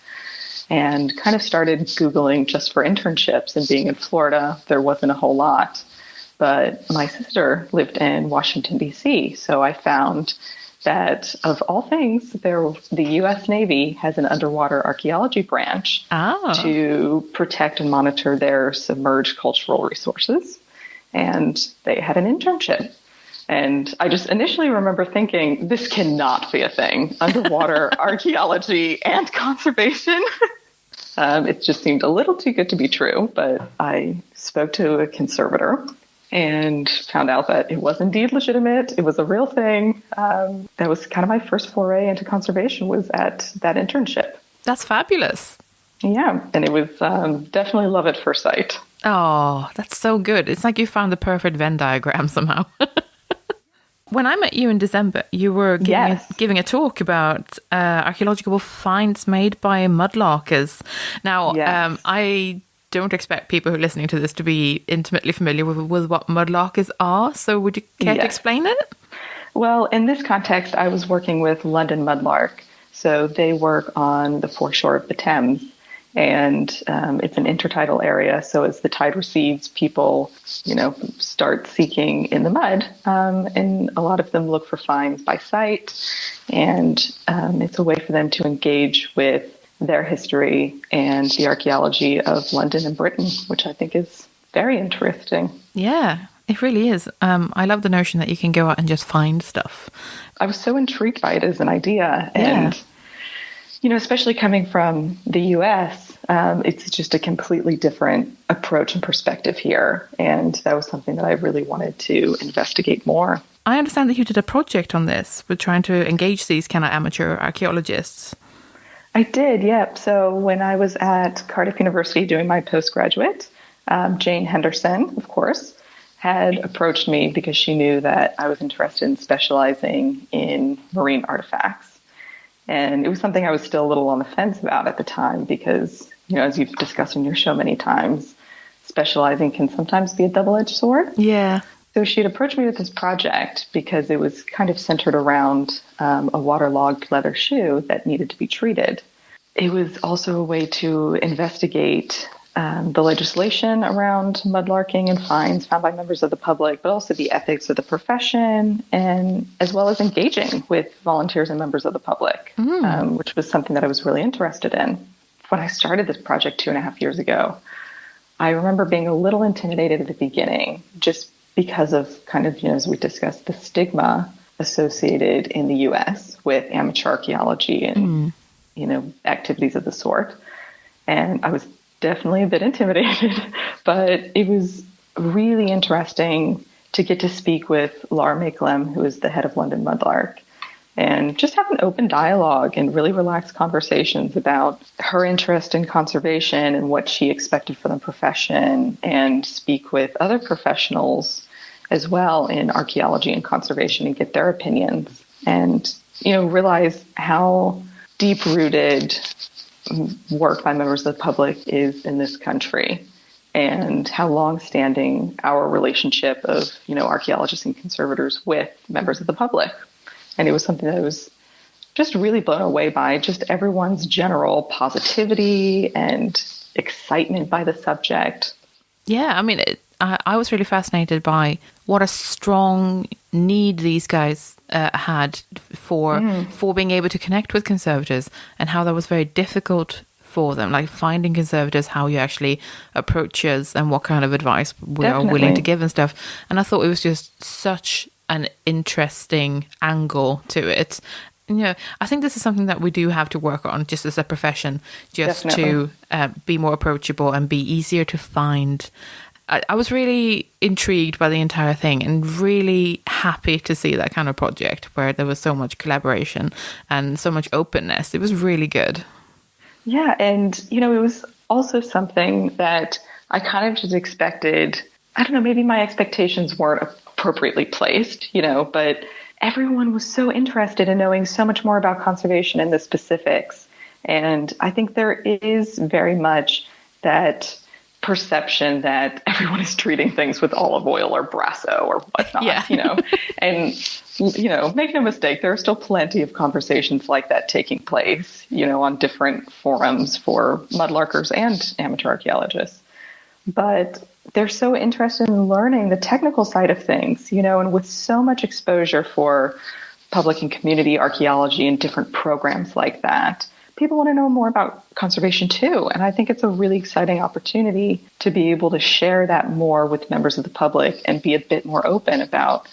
and kind of started Googling just for internships. And being in Florida, there wasn't a whole lot. But my sister lived in Washington, D.C., so I found that, of all things, the U.S. Navy has an underwater archaeology branch to protect and monitor their submerged cultural resources. And they had an internship. And I just initially remember thinking, this cannot be a thing, underwater archaeology and conservation. It just seemed a little too good to be true, but I spoke to a conservator and found out that it was indeed legitimate. It was a real thing. That was kind of my first foray into conservation, was at that internship. That's fabulous. Yeah, and it was definitely love at first sight. Oh, that's so good. It's like you found the perfect Venn diagram somehow. When I met you in December, you were giving a talk about archaeological finds made by mudlarkers. Now, I don't expect people who are listening to this to be intimately familiar with what mudlarkers are. So would you care to explain it? Well, in this context, I was working with London Mudlark. So they work on the foreshore of the Thames. And it's an intertidal area. So as the tide recedes, people, start seeking in the mud. And a lot of them look for finds by sight. And it's a way for them to engage with their history and the archaeology of London and Britain, which I think is very interesting. Yeah, it really is. I love the notion that you can go out and just find stuff. I was so intrigued by it as an idea. And, especially coming from the US, it's just a completely different approach and perspective here. And that was something that I really wanted to investigate more. I understand that you did a project on this with trying to engage these kind of amateur archaeologists. I did, yep. So when I was at Cardiff University doing my postgraduate, Jane Henderson, of course, had approached me because she knew that I was interested in specializing in marine artifacts. And it was something I was still a little on the fence about at the time because, as you've discussed in your show many times, specializing can sometimes be a double-edged sword. Yeah. So she had approached me with this project because it was kind of centered around a waterlogged leather shoe that needed to be treated. It was also a way to investigate the legislation around mudlarking and fines found by members of the public, but also the ethics of the profession, and as well as engaging with volunteers and members of the public, which was something that I was really interested in. When I started this project 2.5 years ago, I remember being a little intimidated at the beginning, just because of kind of, as we discussed, the stigma associated in the U.S. with amateur archaeology and, activities of the sort. And I was definitely a bit intimidated, but it was really interesting to get to speak with Laura Makelem, who is the head of London Mudlark, and just have an open dialogue and really relaxed conversations about her interest in conservation and what she expected from the profession, and speak with other professionals as well in archaeology and conservation and get their opinions, and, realize how deep-rooted work by members of the public is in this country, and how long-standing our relationship of, archaeologists and conservators with members of the public. And it was something that I was just really blown away by, just everyone's general positivity and excitement by the subject. Yeah, I mean, I was really fascinated by what a strong need these guys had for being able to connect with conservators, and how that was very difficult for them, like finding conservators, how you actually approach us and what kind of advice we are willing to give and stuff. And I thought it was just such an interesting angle to it. I think this is something that we do have to work on just as a profession, just to be more approachable and be easier to find. I was really intrigued by the entire thing and really happy to see that kind of project where there was so much collaboration and so much openness. It was really good. Yeah, and, it was also something that I kind of just expected I don't know, maybe my expectations weren't appropriately placed, but everyone was so interested in knowing so much more about conservation and the specifics. And I think there is very much that perception that everyone is treating things with olive oil or Brasso or whatnot, and, make no mistake, there are still plenty of conversations like that taking place, on different forums for mudlarkers and amateur archaeologists. But they're so interested in learning the technical side of things, and with so much exposure for public and community archaeology and different programs like that, people want to know more about conservation too. And I think it's a really exciting opportunity to be able to share that more with members of the public and be a bit more open about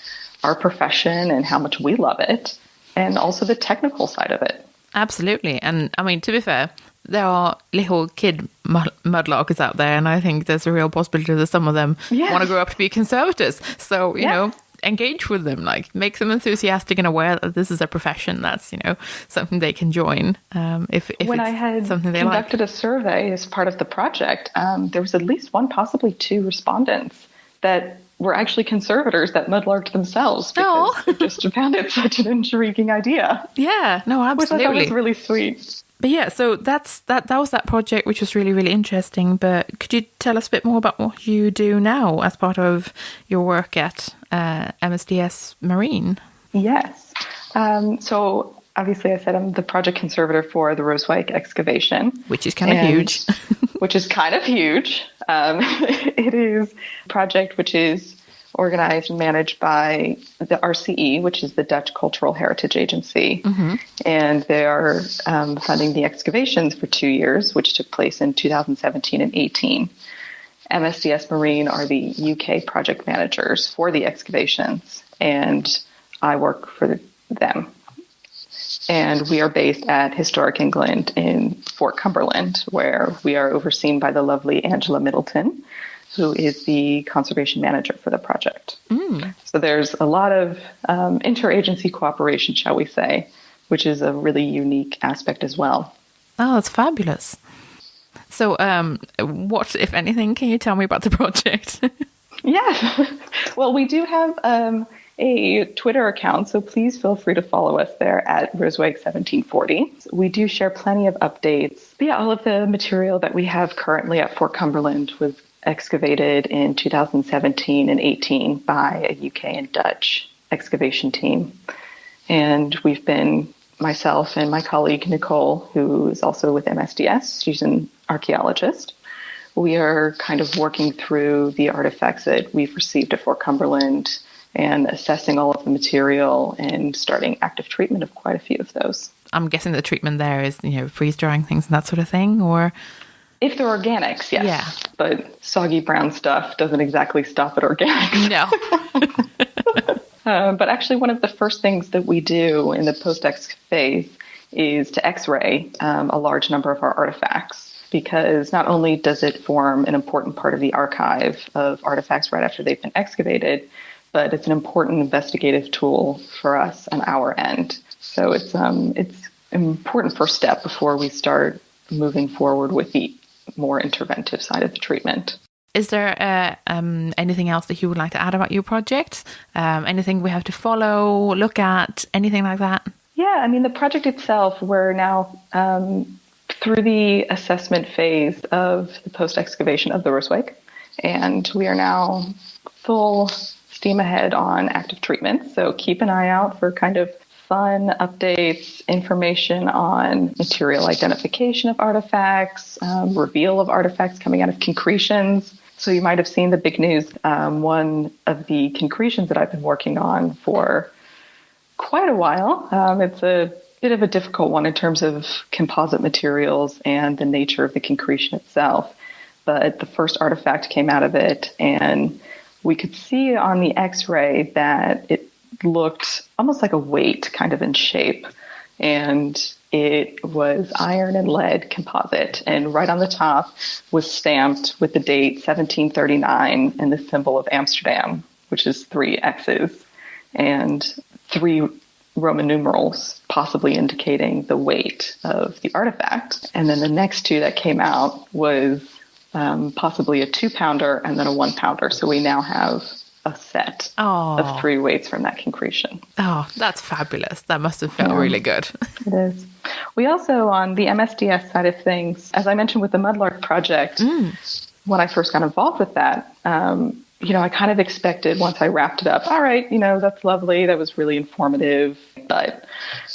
our profession and how much we love it, and also the technical side of it. Absolutely. And I mean, to be fair, there are little kid mudlarkers out there, and I think there's a real possibility that some of them want to grow up to be conservators. So, you know, engage with them, like make them enthusiastic and aware that this is a profession that's, something they can join. If when it's I had something they conducted like. a survey as part of the project, there was at least one, possibly two respondents that were actually conservators that mudlarked themselves because they just found it such an intriguing idea. Yeah, no, absolutely. Which I thought was really sweet. But yeah, so that was that project, which was really, really interesting. But could you tell us a bit more about what you do now as part of your work at MSDS Marine? Yes. So obviously I said I'm the project conservator for the Rozeik excavation. Which is kind of huge. Which is kind of huge. It is a project which is organized and managed by the RCE, which is the Dutch Cultural Heritage Agency. Mm-hmm. And they are funding the excavations for 2 years, which took place in 2017 and 18. MSDS Marine are the UK project managers for the excavations, and I work for them. And we are based at Historic England in Fort Cumberland, where we are overseen by the lovely Angela Middleton, who is the conservation manager for the project. Mm. So there's a lot of interagency cooperation, shall we say, which is a really unique aspect as well. Oh, that's fabulous. So what, if anything, can you tell me about the project? Yeah. Well, we do have a Twitter account, so please feel free to follow us there at Rozeik 1740. We do share plenty of updates. But yeah, all of the material that we have currently at Fort Cumberland was excavated in 2017 and 18 by a UK and Dutch excavation team. And we've been, myself and my colleague Nicole, who is also with MSDS, she's an archaeologist. We are kind of working through the artifacts that we've received at Fort Cumberland and assessing all of the material and starting active treatment of quite a few of those. I'm guessing the treatment there is, freeze drying things and that sort of thing, or? If they're organics, yes. Yeah. But soggy brown stuff doesn't exactly stop at organics. No. But actually one of the first things that we do in the post-ex phase is to X-ray a large number of our artifacts, because not only does it form an important part of the archive of artifacts right after they've been excavated, but it's an important investigative tool for us on our end. So it's an important first step before we start moving forward with the more interventive side of the treatment. Is there anything else that you would like to add about your project? Anything we have to follow, look at, anything like that? Yeah, I mean, the project itself, we're now through the assessment phase of the post-excavation of the Rozeik, and we are now full steam ahead on active treatment. So keep an eye out for kind of fun updates, information on material identification of artifacts, reveal of artifacts coming out of concretions. So you might have seen the big news. One of the concretions that I've been working on for quite a while. It's a bit of a difficult one in terms of composite materials and the nature of the concretion itself. But the first artifact came out of it, and we could see on the X-ray that it looked almost like a weight kind of in shape. And it was iron and lead composite. And right on the top was stamped with the date 1739 and the symbol of Amsterdam, which is 3 X's and 3 Roman numerals, possibly indicating the weight of the artifact. And then the next 2 that came out was possibly a 2-pounder, and then a 1-pounder. So we now have a set of 3 weights from that concretion. Oh, that's fabulous. That must have felt really good. It is. We also, on the MSDS side of things, as I mentioned with the Mudlark project, when I first got involved with that, I kind of expected once I wrapped it up, all right, that's lovely. That was really informative, but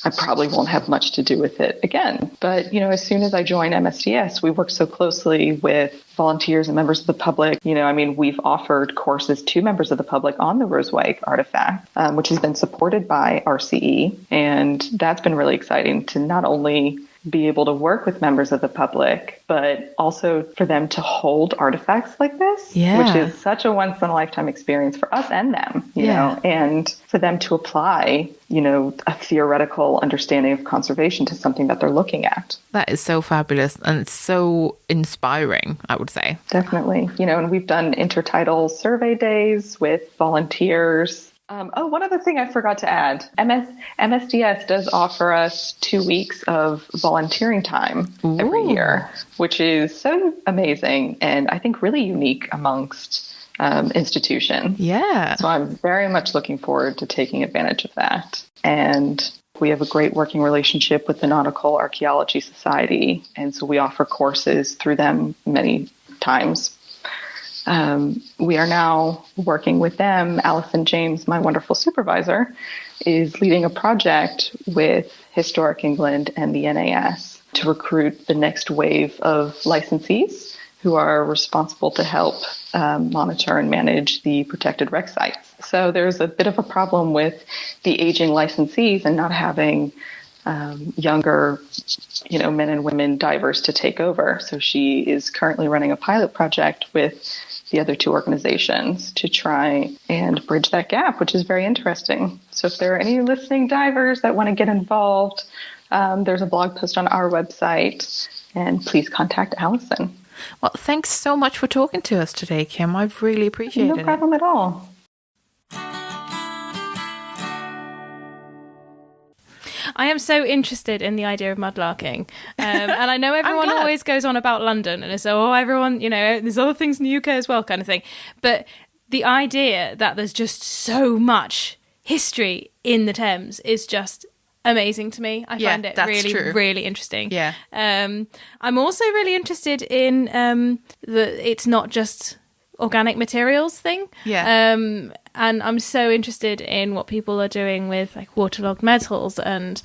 I probably won't have much to do with it again. But, as soon as I joined MSDS, we worked so closely with volunteers and members of the public. We've offered courses to members of the public on the Rozeik artifact, which has been supported by RCE. And that's been really exciting to not only be able to work with members of the public, but also for them to hold artifacts like this, which is such a once-in-a-lifetime experience for us and them, you know, and for them to apply, a theoretical understanding of conservation to something that they're looking at. That is so fabulous, and it's so inspiring, I would say. Definitely. And we've done intertidal survey days with volunteers. One other thing I forgot to add. MSDS does offer us 2 weeks of volunteering time every year, which is so amazing and I think really unique amongst institutions. Yeah. So I'm very much looking forward to taking advantage of that. And we have a great working relationship with the Nautical Archaeology Society, and so we offer courses through them many times. We are now working with them. Alison James, my wonderful supervisor, is leading a project with Historic England and the NAS to recruit the next wave of licensees who are responsible to help monitor and manage the protected wreck sites. So there's a bit of a problem with the aging licensees and not having younger, men and women divers to take over. So she is currently running a pilot project with the other 2 organizations to try and bridge that gap, which is very interesting. So if there are any listening divers that want to get involved, there's a blog post on our website, and please contact Alison. Well, thanks so much for talking to us today, Kim. I've really appreciated it. No problem at all. I am so interested in the idea of mudlarking. And I know everyone always goes on about London and it's, everyone, there's other things in the UK as well kind of thing. But the idea that there's just so much history in the Thames is just amazing to me. I find it really, really interesting. Yeah. I'm also really interested in it's not just organic materials thing. Yeah. And I'm so interested in what people are doing with like waterlogged metals and,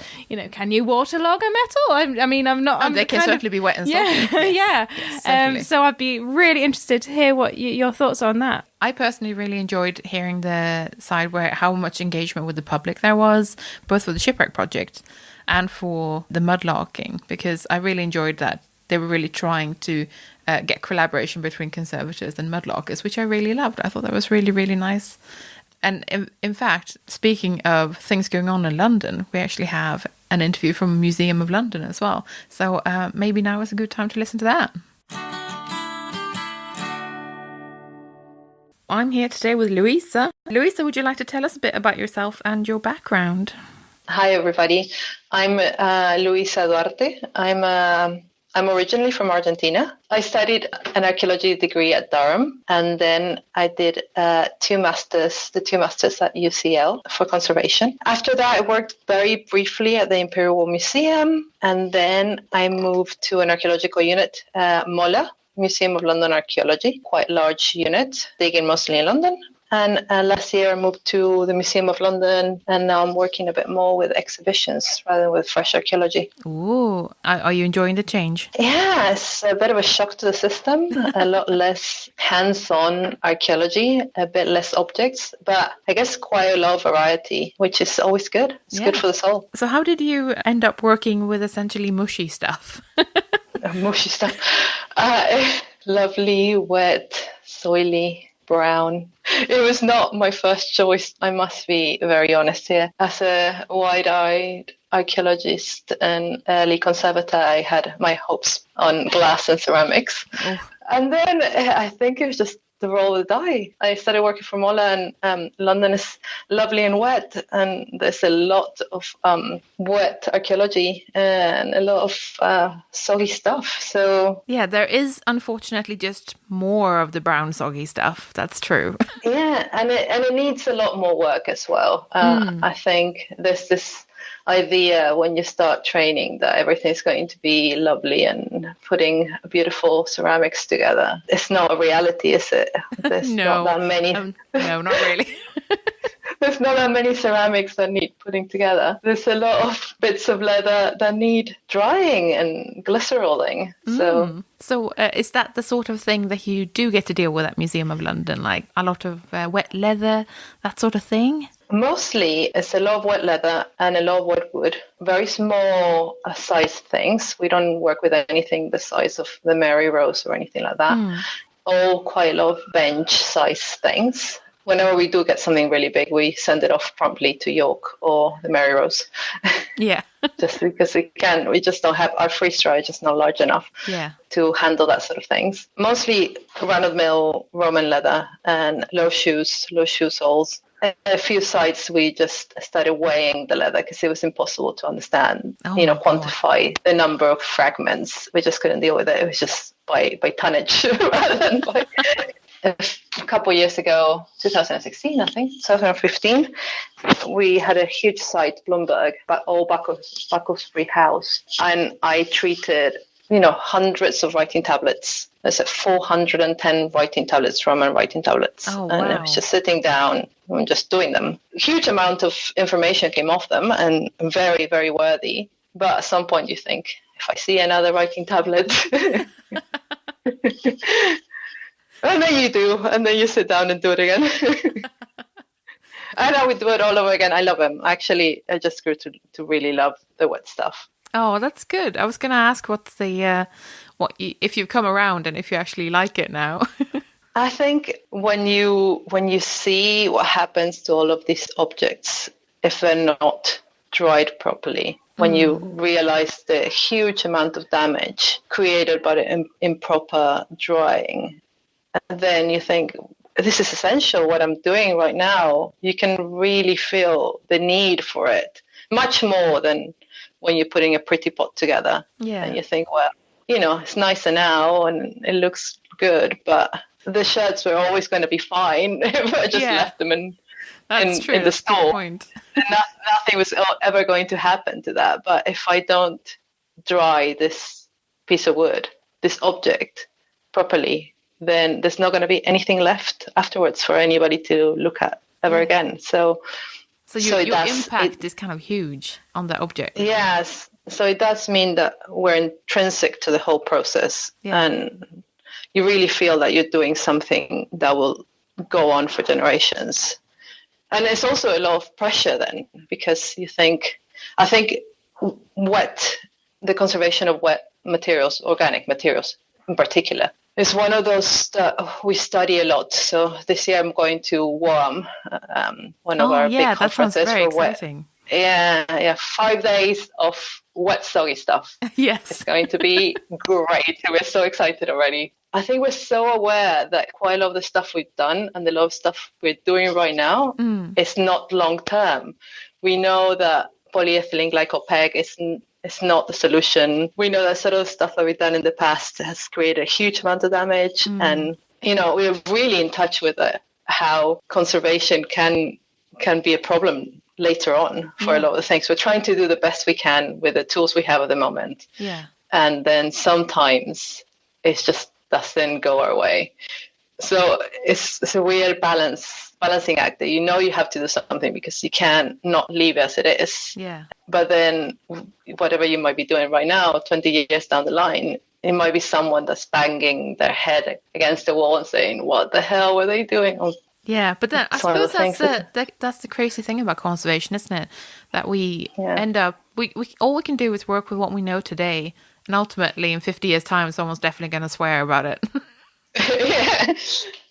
can you waterlog a metal? I'm not... they can certainly be wet and soggy. Yes, so I'd be really interested to hear what your thoughts are on that. I personally really enjoyed hearing the side where how much engagement with the public there was, both for the shipwreck project and for the mudlarking, because I really enjoyed that. They were really trying to get collaboration between conservators and mudlarkers, which I really loved. I thought that was really, really nice. And in fact, speaking of things going on in London, we actually have an interview from Museum of London as well. So maybe now is a good time to listen to that. I'm here today with Luisa. Luisa, would you like to tell us a bit about yourself and your background? Hi, everybody. I'm Luisa Duarte. I'm originally from Argentina. I studied an archaeology degree at Durham, and then I did the 2 masters at UCL for conservation. After that, I worked very briefly at the Imperial War Museum, and then I moved to an archaeological unit, MOLA, Museum of London Archaeology, quite large unit, digging mostly in London. And last year I moved to the Museum of London, and now I'm working a bit more with exhibitions rather than with fresh archaeology. Ooh, are you enjoying the change? Yeah, it's a bit of a shock to the system, a lot less hands-on archaeology, a bit less objects, but I guess quite a lot of variety, which is always good. It's good for the soul. So how did you end up working with essentially mushy stuff? Mushy stuff. Lovely, wet, soily, brown. It was not my first choice, I must be very honest here. As a wide-eyed archaeologist and early conservator, I had my hopes on glass and ceramics. Oh. And then I think it was just to roll the die. I started working for Mola, and London is lovely and wet, and there's a lot of wet archaeology and a lot of soggy stuff. So yeah, there is unfortunately just more of the brown soggy stuff. That's true. yeah, and it needs a lot more work as well. I think there's this idea when you start training that everything's going to be lovely and putting beautiful ceramics together. It's not a reality, is it? There's not that many. No, not really. There's not that many ceramics that need putting together. There's a lot of bits of leather that need drying and glycerolling. So is that the sort of thing that you do get to deal with at Museum of London? Like a lot of wet leather, that sort of thing? Mostly it's a lot of wet leather and a lot of wet wood. Very small size things. We don't work with anything the size of the Mary Rose or anything like that. All quite a lot of bench size things. Whenever we do get something really big, we send it off promptly to York or the Mary Rose. Yeah. Just because we just don't have, our freeze dryer is just not large enough to handle that sort of things. Mostly run-of-the-mill Roman leather and low shoe soles. A few sites we just started weighing the leather because it was impossible to understand, quantify the number of fragments. We just couldn't deal with it. It was just by tonnage rather than by... A couple of years ago, 2016, I think, 2015, we had a huge site, Bloomberg, but all Bacchus-free house. And I treated, hundreds of writing tablets. There's 410 writing tablets, Roman writing tablets. Oh, and wow. I was just sitting down and just doing them. A huge amount of information came off them and very, very worthy. But at some point you think, if I see another writing tablet... And then you do, and then you sit down and do it again. And I would do it all over again. I love them. Actually, I just grew to really love the wet stuff. Oh, that's good. I was going to ask what's the if you've come around and if you actually like it now. I think when you see what happens to all of these objects if they're not dried properly, when you realize the huge amount of damage created by the improper drying, and then you think, this is essential, what I'm doing right now. You can really feel the need for it, much more than when you're putting a pretty pot together. Yeah. And you think, well, it's nicer now and it looks good, but the shirts were always going to be fine if I just left them in the store. And nothing was ever going to happen to that. But if I don't dry this piece of wood, this object, properly, then there's not going to be anything left afterwards for anybody to look at ever again. So your impact is kind of huge on the object. Yes. So it does mean that we're intrinsic to the whole process. Yeah. And you really feel that you're doing something that will go on for generations. And there's also a lot of pressure then, because I think the conservation of wet materials, organic materials in particular, is one of those that we study a lot. So this year I'm going to WAM, one of our big conferences for exciting. Wet. Yeah, 5 days of wet soggy stuff. Yes. It's going to be great. We're so excited already. I think we're so aware that quite a lot of the stuff we've done and a lot of stuff we're doing right now is not long term. We know that polyethylene glycol PEG is not the solution. We know that sort of stuff that we've done in the past has created a huge amount of damage. And, we're really in touch with how conservation can be a problem later on for a lot of the things. We're trying to do the best we can with the tools we have at the moment. Yeah. And then sometimes it just doesn't go our way. So it's a weird balancing act that you have to do something because you can't not leave as it is. Yeah. But then whatever you might be doing right now, 20 years down the line, it might be someone that's banging their head against the wall and saying, what the hell were they doing? Yeah, but then I suppose that's the crazy thing about conservation, isn't it? That we end up, we all we can do is work with what we know today. And ultimately, in 50 years' time, someone's definitely going to swear about it.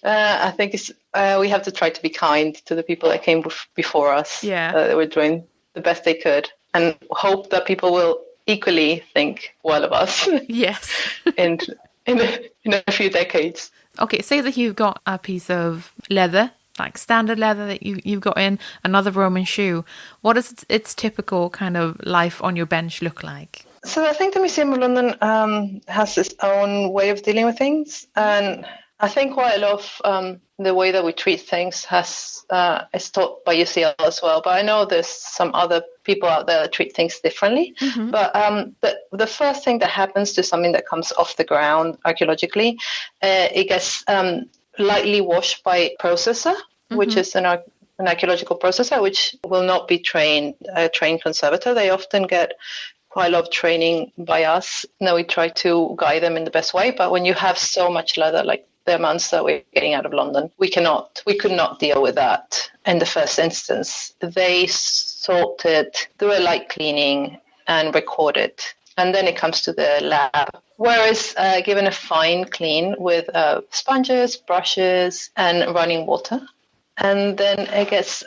I think we have to try to be kind to the people that came before us. Yeah. They were doing the best they could and hope that people will equally think well of us. Yes. in a few decades. Okay, say that you've got a piece of leather, like standard leather that you've got in another Roman shoe. What does its typical kind of life on your bench look like? So I think the Museum of London has its own way of dealing with things, and I think quite a lot of the way that we treat things is taught by UCL as well. But I know there's some other people out there that treat things differently. Mm-hmm. But the first thing that happens to something that comes off the ground archaeologically, it gets lightly washed by a processor, mm-hmm. which is an archaeological processor, which will not be a trained conservator. They often get quite a lot of training by us. Now we try to guide them in the best way. But when you have so much leather, like the amounts that we're getting out of London, we could not deal with that in the first instance. They sort it, do a light cleaning and record it. And then it comes to the lab, where it's given a fine clean with sponges, brushes, and running water. And then it gets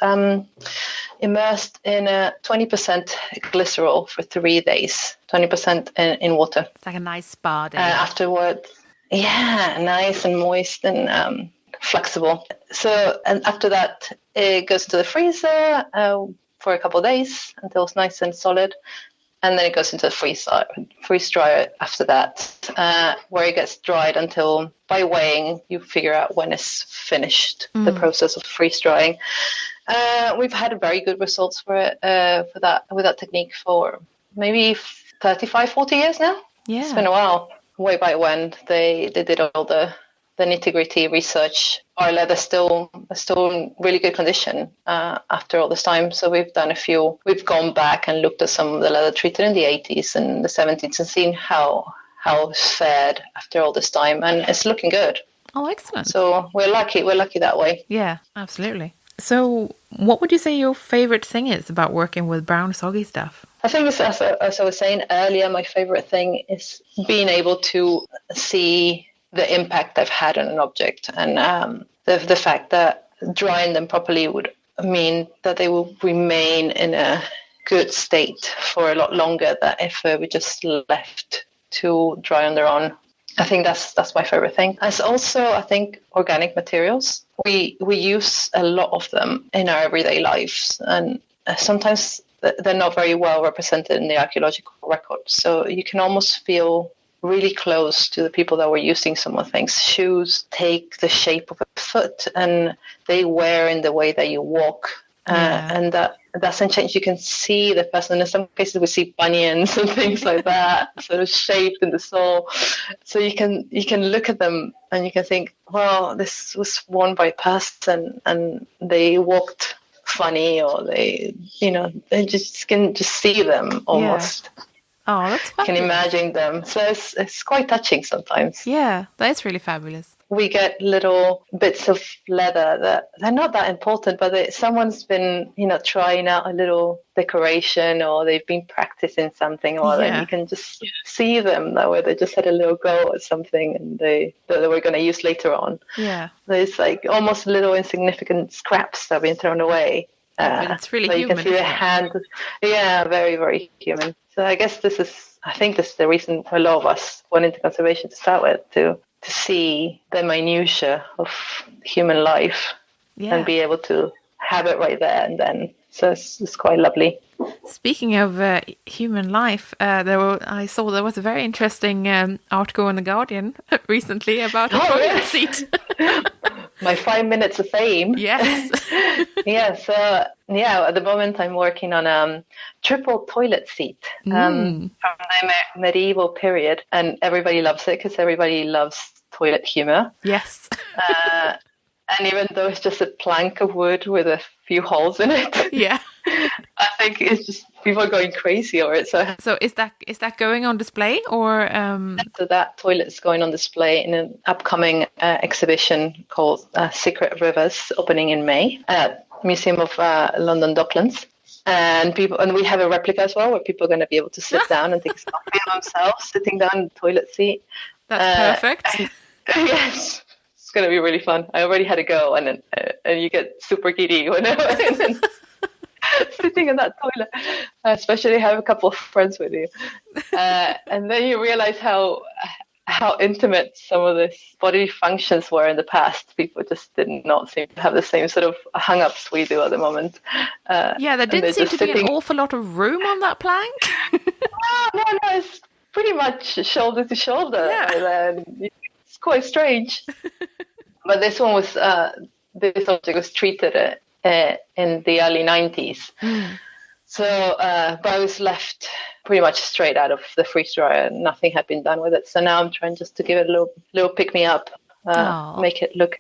immersed in a 20% glycerol for 3 days, 20% in water. It's like a nice spa day. Afterwards, yeah, nice and moist and flexible. So, and after that, it goes to the freezer for a couple of days until it's nice and solid. And then it goes into the freeze dryer after that, where it gets dried until, by weighing, you figure out when it's finished, the process of freeze drying. We've had very good results with that technique for maybe 35, 40 years now. Yeah. It's been a while. Way back when they did all the nitty-gritty research. Our leather's still in really good condition after all this time. So we've gone back and looked at some of the leather treated in the 80s and the 70s and seen how it's fared after all this time. And it's looking good. Oh, excellent. So we're lucky that way. Yeah, absolutely. So what would you say your favorite thing is about working with brown soggy stuff? I think, as I was saying earlier, my favorite thing is being able to see the impact they've had on an object, and the fact that drying them properly would mean that they will remain in a good state for a lot longer than if they were just left to dry on their own. I think that's my favorite thing. As also, I think organic materials. We use a lot of them in our everyday lives, and sometimes they're not very well represented in the archaeological record. So you can almost feel really close to the people that were using some of the things. Shoes take the shape of a foot, and they wear in the way that you walk. And that doesn't change. You can see the person. In some cases, we see bunions and things like that, sort of shaped in the sole. So you can look at them and you can think, well, this was worn by a person, and they walked funny, or they just can just see them almost. Yeah. Oh, that's fabulous. Can imagine them. So it's quite touching sometimes. Yeah, that's really fabulous. We get little bits of leather that they're not that important, but someone's been, trying out a little decoration, or they've been practicing something, or then you can just see them that way. They just had a little go at something, and that they were going to use later on. Yeah. There's like almost little insignificant scraps that have been thrown away. But it's really human. You can see the hand. Yeah, very, very human. So I guess this is the reason for a lot of us went into conservation to start with, to see the minutiae of human life and be able to have it right there and then. So it's quite lovely. Speaking of human life, I saw there was a very interesting article in The Guardian recently about a toilet seat. My 5 minutes of fame. Yes. At the moment I'm working on a triple toilet seat from the medieval period, and everybody loves it because everybody loves toilet humor. Yes. And even though it's just a plank of wood with a few holes in it, I think it's just people are going crazy over it. So is that going on display, or? So that toilet is going on display in an upcoming exhibition called Secret Rivers, opening in May at Museum of London Docklands. And we have a replica as well, where people are going to be able to sit down and take a selfie of themselves sitting down in the toilet seat. That's perfect. Yes. It's going to be really fun. I already had a go, and you get super giddy whenever sitting in that toilet, especially have a couple of friends with you. And then you realize how how intimate some of these body functions were in the past. People just did not seem to have the same sort of hang-ups we do at the moment. There didn't seem to be an awful lot of room on that plank. No, it's pretty much shoulder to shoulder. Yeah. It's quite strange. But this one was, this object was treated in the early 90s. So, but I was left pretty much straight out of the freeze dryer. Nothing had been done with it. So now I'm trying just to give it a little pick me up, make it look,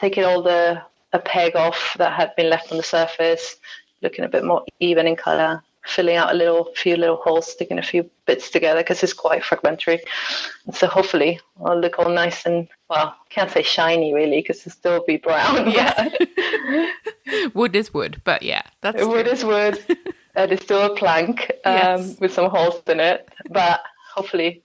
take it all a peg off that had been left on the surface, looking a bit more even in color, filling out a few little holes, sticking a few bits together because it's quite fragmentary. So hopefully I'll look all nice and, well, can't say shiny really because it'll still be brown. Yeah. Wood is wood, but yeah, that's wood true. Is wood. And it's still a plank with some holes in it, but hopefully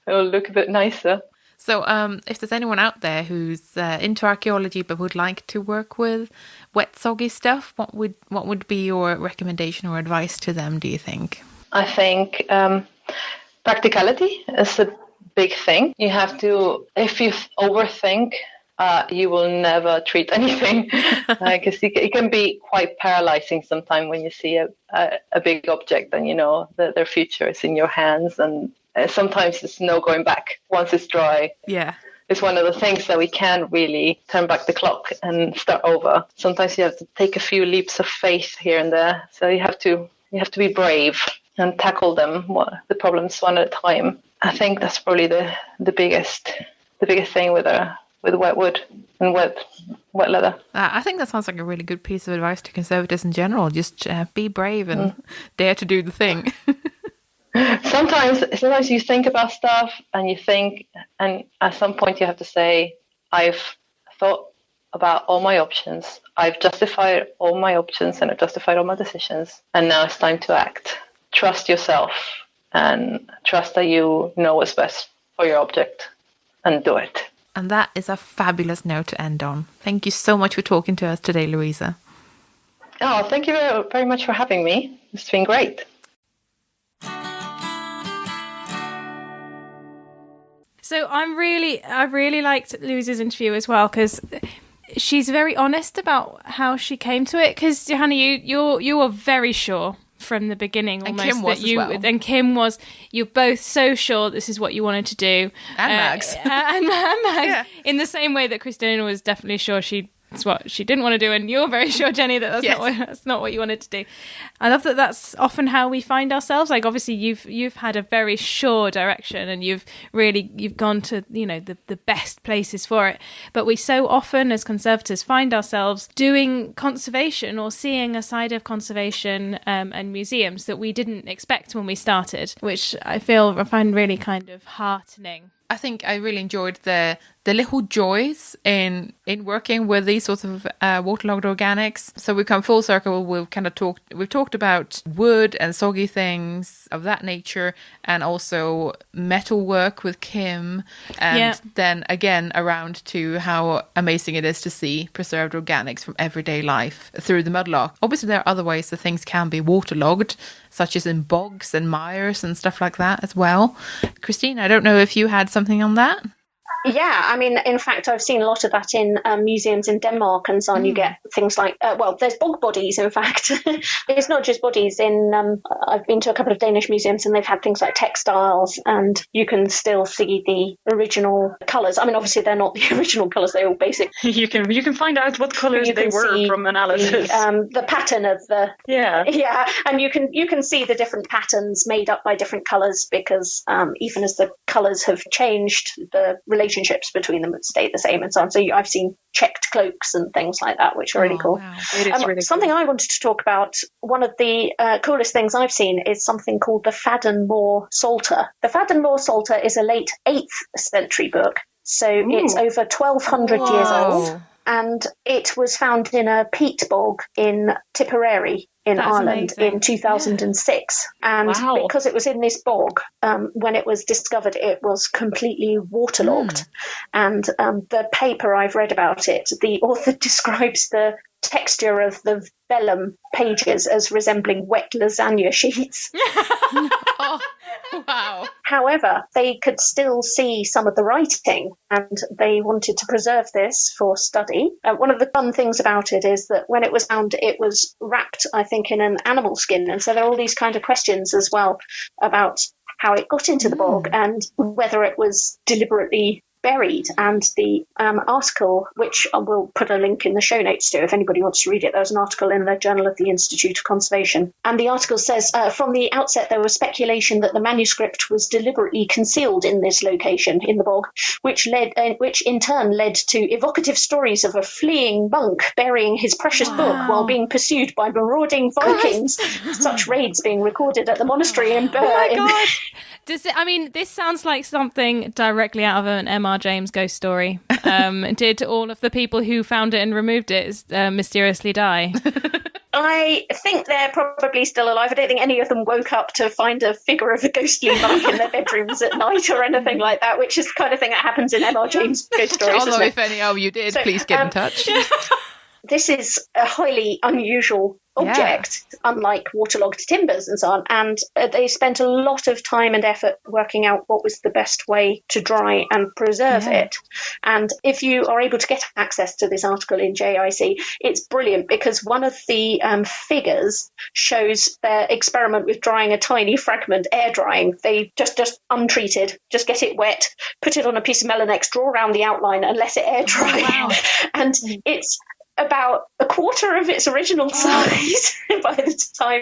it'll look a bit nicer. So if there's anyone out there who's into archaeology but would like to work with wet, soggy stuff, what would be your recommendation or advice to them, do you think? I think practicality is a big thing. You have to, if you overthink, you will never treat anything. Because it can be quite paralyzing sometimes when you see a big object and you know that their future is in your hands, and sometimes there's no going back once it's dry. Yeah. It's one of the things that we can't really turn back the clock and start over. Sometimes you have to take a few leaps of faith here and there. So you have to be brave and tackle the problems one at a time. I think that's probably the biggest thing with wet wood and wet leather. I think that sounds like a really good piece of advice to conservators in general. Just be brave and dare to do the thing. Sometimes you think about stuff and and at some point you have to say, I've thought about all my options. I've justified all my options and I've justified all my decisions. And now it's time to act. Trust yourself and trust that you know what's best for your object and do it. And that is a fabulous note to end on. Thank you so much for talking to us today, Luisa. Oh, thank you very much for having me. It's been great. So I really liked Luisa's interview as well, because she's very honest about how she came to it. Because Johanna, you were very sure from the beginning, almost, and Kim was that you as well. And Kim was. You're both so sure this is what you wanted to do, and Mags, and Mags, in the same way that Christina was definitely sure it's what she didn't want to do, and you're very sure, Jenny, that that's not what you wanted to do. I love that that's often how we find ourselves. Like, obviously you've had a very sure direction and you've gone to, the best places for it. But we so often as conservators find ourselves doing conservation or seeing a side of conservation and museums that we didn't expect when we started, which I find really kind of heartening. I think I really enjoyed the little joys in working with these sorts of waterlogged organics. So we come full circle. We've talked about wood and soggy things of that nature, and also metal work with Kim, and then again around to how amazing it is to see preserved organics from everyday life through the mudlark. Obviously, there are other ways that things can be waterlogged, such as in bogs and mires and stuff like that as well. Christina, I don't know if you had something on that? Yeah, I mean, in fact, I've seen a lot of that in museums in Denmark and so on. You get things like, there's bog bodies, in fact. It's not just bodies. I've been to a couple of Danish museums and they've had things like textiles, and you can still see the original colours. I mean, obviously, they're not the original colours. They're all basic. You can find out what colours they were from analysis. The pattern of the... Yeah, and you can see the different patterns made up by different colours, because even as the colours have changed, the relationships between them would stay the same and so on. So I've seen checked cloaks and things like that, which are really cool. Wow. It is really something cool. I wanted to talk about, one of the coolest things I've seen is something called the Fadden Moor Psalter. The Fadden Moor Psalter is a late 8th century book, so it's over 1,200 years old, and it was found in a peat bog in Tipperary in Ireland in 2006. And because it was in this bog, when it was discovered, it was completely waterlogged. And the paper I've read about it, the author describes the texture of the vellum pages as resembling wet lasagna sheets. Oh, wow. However, they could still see some of the writing, and they wanted to preserve this for study. One of the fun things about it is that when it was found, it was wrapped, I think, in an animal skin. And so there are all these kind of questions as well about how it got into the bog and whether it was deliberately buried. And the article, which I will put a link in the show notes to if anybody wants to read it, there's an article in the Journal of the Institute of Conservation, and the article says from the outset there was speculation that the manuscript was deliberately concealed in this location in the bog, which in turn led to evocative stories of a fleeing monk burying his precious book while being pursued by marauding Vikings. Such raids being recorded at the monastery in Bur. Oh my God. This sounds like something directly out of an M.R. James ghost story. Did all of the people who found it and removed it mysteriously die? I think they're probably still alive. I don't think any of them woke up to find a figure of a ghostly monk in their bedrooms at night or anything like that, which is the kind of thing that happens in M.R. James ghost stories. Although if any of you did, please get in touch. This is a highly unusual object, unlike waterlogged timbers and so on. And they spent a lot of time and effort working out what was the best way to dry and preserve it. And if you are able to get access to this article in JIC, it's brilliant because one of the figures shows their experiment with drying a tiny fragment, air drying. They just untreated, just get it wet, put it on a piece of Melanex, draw around the outline and let it air dry. Oh, wow. And it's about a quarter of its original size by the time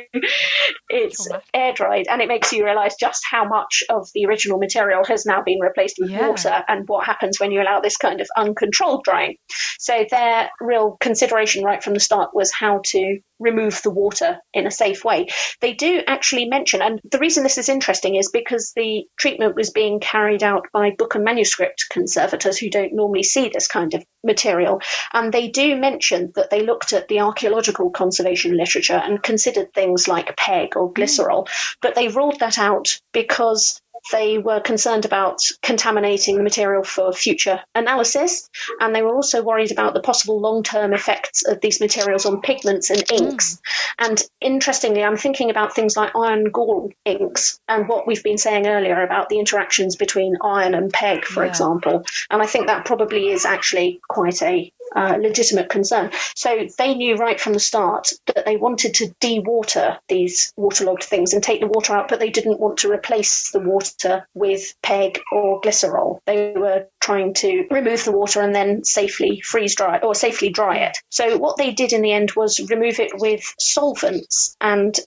it's air dried, and it makes you realise just how much of the original material has now been replaced with water and what happens when you allow this kind of uncontrolled drying. So their real consideration right from the start was how to remove the water in a safe way. They do actually mention, and the reason this is interesting is because the treatment was being carried out by book and manuscript conservators who don't normally see this kind of material, and they do mention that they looked at the archaeological conservation literature and considered things like PEG or glycerol, but they ruled that out because they were concerned about contaminating the material for future analysis, and they were also worried about the possible long-term effects of these materials on pigments and inks. And interestingly, I'm thinking about things like iron gall inks and what we've been saying earlier about the interactions between iron and PEG, for example. And I think that probably is actually quite a legitimate concern. So they knew right from the start that they wanted to dewater these waterlogged things and take the water out, but they didn't want to replace the water with PEG or glycerol. They were trying to remove the water and then safely freeze dry or safely dry it. So what they did in the end was remove it with solvents and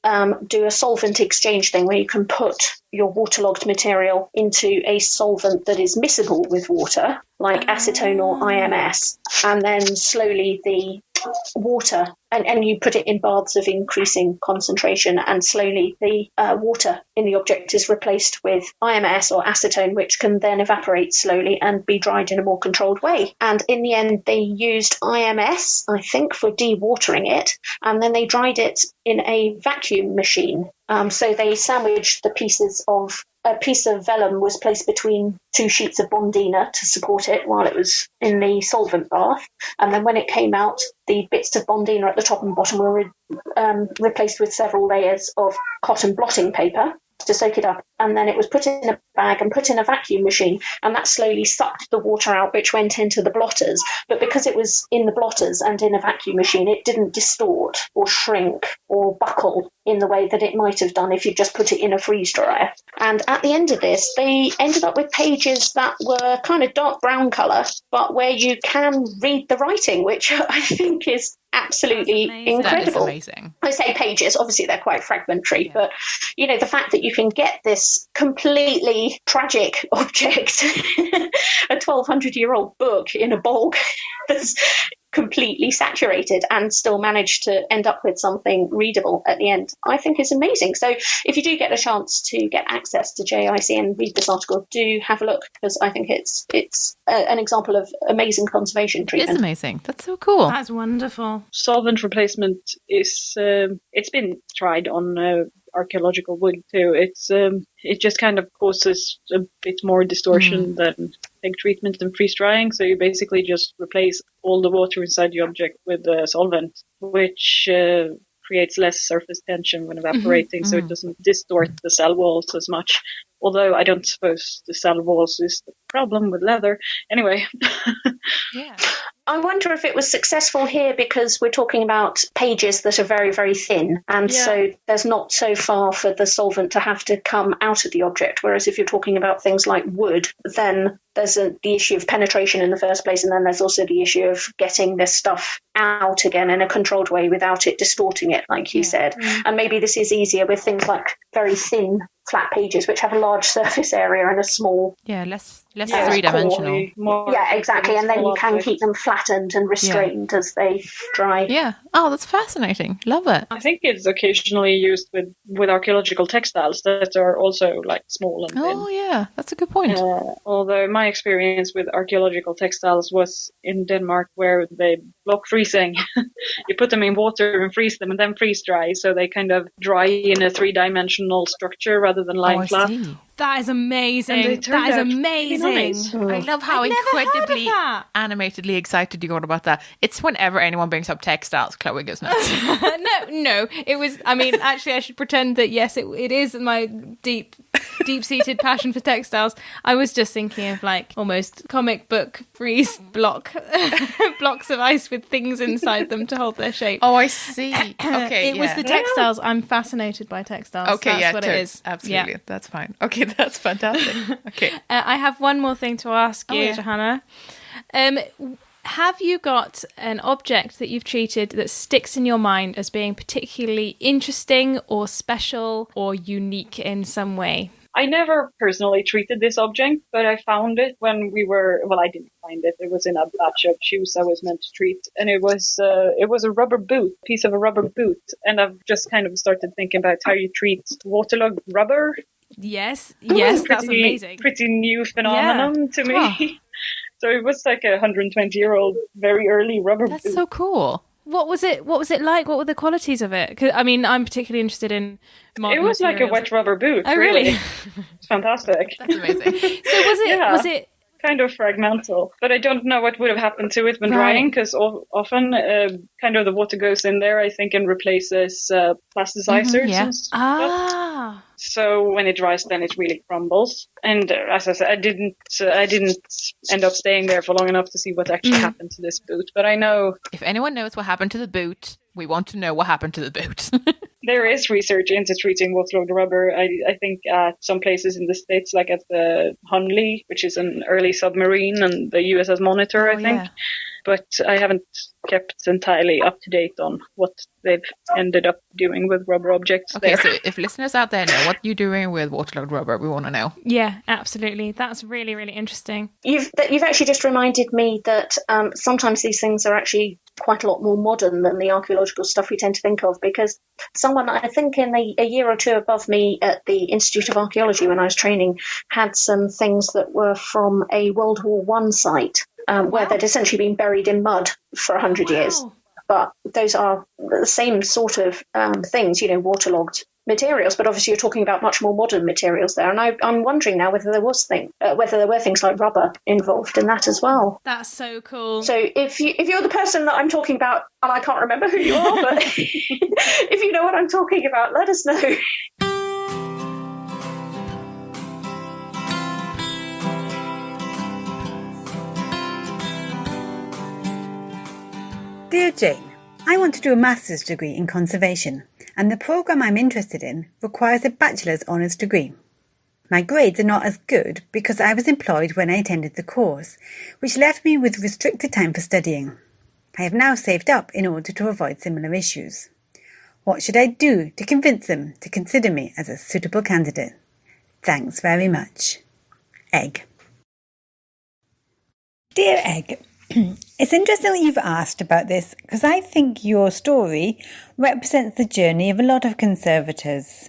do a solvent exchange thing where you can put your waterlogged material into a solvent that is miscible with water, like acetone or IMS, and then slowly the water, and you put it in baths of increasing concentration, and slowly the water in the object is replaced with IMS or acetone, which can then evaporate slowly and be dried in a more controlled way. And in the end, they used IMS, I think, for dewatering it, and then they dried it in a vacuum machine. So they sandwiched the pieces of a piece of vellum was placed between two sheets of bondina to support it while it was in the solvent bath. And then when it came out, the bits of bondina at the top and bottom were replaced with several layers of cotton blotting paper to soak it up. And then it was put in a bag and put in a vacuum machine, and that slowly sucked the water out, which went into the blotters. But because it was in the blotters and in a vacuum machine, it didn't distort or shrink or buckle in the way that it might have done if you just put it in a freeze dryer. And at the end of this, they ended up with pages that were kind of dark brown colour, but where you can read the writing, which I think is absolutely incredible. That is amazing. I say pages, obviously they're quite fragmentary, but you know, the fact that you can get this completely tragic object, a 1,200-year-old book in a bog that's completely saturated and still manage to end up with something readable at the end, I think is amazing. So if you do get a chance to get access to JIC and read this article, do have a look, because I think it's an example of amazing conservation treatment. It's amazing. That's so cool. That's wonderful. Solvent replacement is it's been tried on archaeological wood too. It just kind of causes a bit more distortion than egg treatment and freeze drying. So you basically just replace all the water inside the object with a solvent, which creates less surface tension when evaporating, so it doesn't distort the cell walls as much. Although I don't suppose the cell walls is the problem with leather. Anyway. Yeah. I wonder if it was successful here because we're talking about pages that are very, very thin. And so there's not so far for the solvent to have to come out of the object. Whereas if you're talking about things like wood, then there's the issue of penetration in the first place. And then there's also the issue of getting this stuff out again in a controlled way without it distorting it, like you said. And maybe this is easier with things like very thin flat pages, which have a large surface area and a small... Yeah, less three-dimensional. Yeah, exactly. And then you can keep them flattened and restrained as they dry. Yeah. Oh, that's fascinating. Love it. I think it's occasionally used with archaeological textiles that are also like small and thin. Oh, yeah. That's a good point. Although my experience with archaeological textiles was in Denmark, where they block freezing. You put them in water and freeze them and then freeze dry, so they kind of dry in a three-dimensional structure rather than lying flat. See. That is amazing. That is amazing. Nice. I love how incredibly animatedly excited you got about that. It's whenever anyone brings up textiles, Kloe goes nuts. No. It was, I mean, actually, I should pretend that, yes, it is my deep-seated passion for textiles. I was just thinking of like almost comic book freeze blocks of ice with things inside them to hold their shape. Oh, I see. Okay, it was the textiles. I'm fascinated by textiles. Okay, that's what it is. Absolutely. Yeah. That's fine. Okay, that's fantastic. Okay. I have one more thing to ask you, Johanna. Have you got an object that you've treated that sticks in your mind as being particularly interesting or special or unique in some way? I never personally treated this object, but I found it when I didn't find it. It was in a batch of shoes I was meant to treat. And it was a rubber boot, piece of a rubber boot. And I've just kind of started thinking about how you treat waterlogged rubber. Yes, that's amazing. Pretty new phenomenon to me. Huh. So it was like a 120-year-old, very early rubber boot. That's so cool. What was it like? What were the qualities of it? 'Cause, I mean, I'm particularly interested in modern It was materials. like a wet rubber boot. Oh, really? It's fantastic. That's amazing. So was it kind of fragmental, but I don't know what would have happened to it when drying, because often kind of the water goes in there, I think, and replaces plasticizers and stuff. So when it dries, then it really crumbles. And as I said, I didn't end up staying there for long enough to see what actually happened to this boot. But I know, if anyone knows what happened to the boot, we want to know what happened to the boot. There is research into treating waterlogged rubber. I think at some places in the States, like at the Hunley, which is an early submarine, and the USS Monitor, I think. Yeah. But I haven't kept entirely up to date on what they've ended up doing with rubber objects. Okay, there. So if listeners out there know what you're doing with waterlogged rubber, we want to know. Yeah, absolutely. That's really, really interesting. You've actually just reminded me that sometimes these things are actually quite a lot more modern than the archaeological stuff we tend to think of, because someone, I think in a year or two above me at the Institute of Archaeology when I was training, had some things that were from a World War I site. Where they'd essentially been buried in mud for 100 years. But those are the same sort of things, waterlogged materials. But obviously you're talking about much more modern materials there. And I'm wondering now whether there were things like rubber involved in that as well. That's so cool. So if you're the person that I'm talking about, and I can't remember who you are, but if you know what I'm talking about, let us know. Dear Jane, I want to do a master's degree in conservation, and the programme I'm interested in requires a bachelor's honours degree. My grades are not as good because I was employed when I attended the course, which left me with restricted time for studying. I have now saved up in order to avoid similar issues. What should I do to convince them to consider me as a suitable candidate? Thanks very much. Egg. Dear Egg, it's interesting that you've asked about this because I think your story represents the journey of a lot of conservators.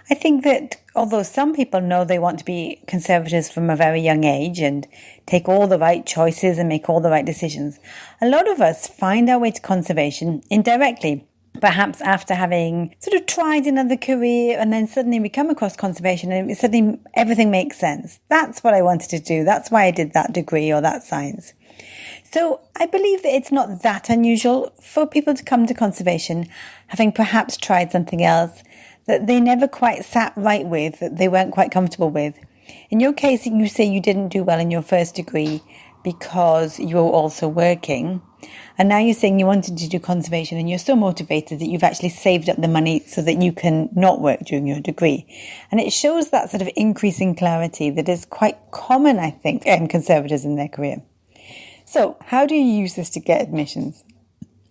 I think that although some people know they want to be conservators from a very young age and take all the right choices and make all the right decisions, a lot of us find our way to conservation indirectly perhaps after having sort of tried another career, and then suddenly we come across conservation and suddenly everything makes sense. That's what I wanted to do. That's why I did that degree or that science. So I believe that it's not that unusual for people to come to conservation having perhaps tried something else that they never quite sat right with, that they weren't quite comfortable with. In your case, you say you didn't do well in your first degree because you were also working. And now you're saying you wanted to do conservation and you're so motivated that you've actually saved up the money so that you can not work during your degree. And it shows that sort of increasing clarity that is quite common, I think, in conservators in their career. So how do you use this to get admissions?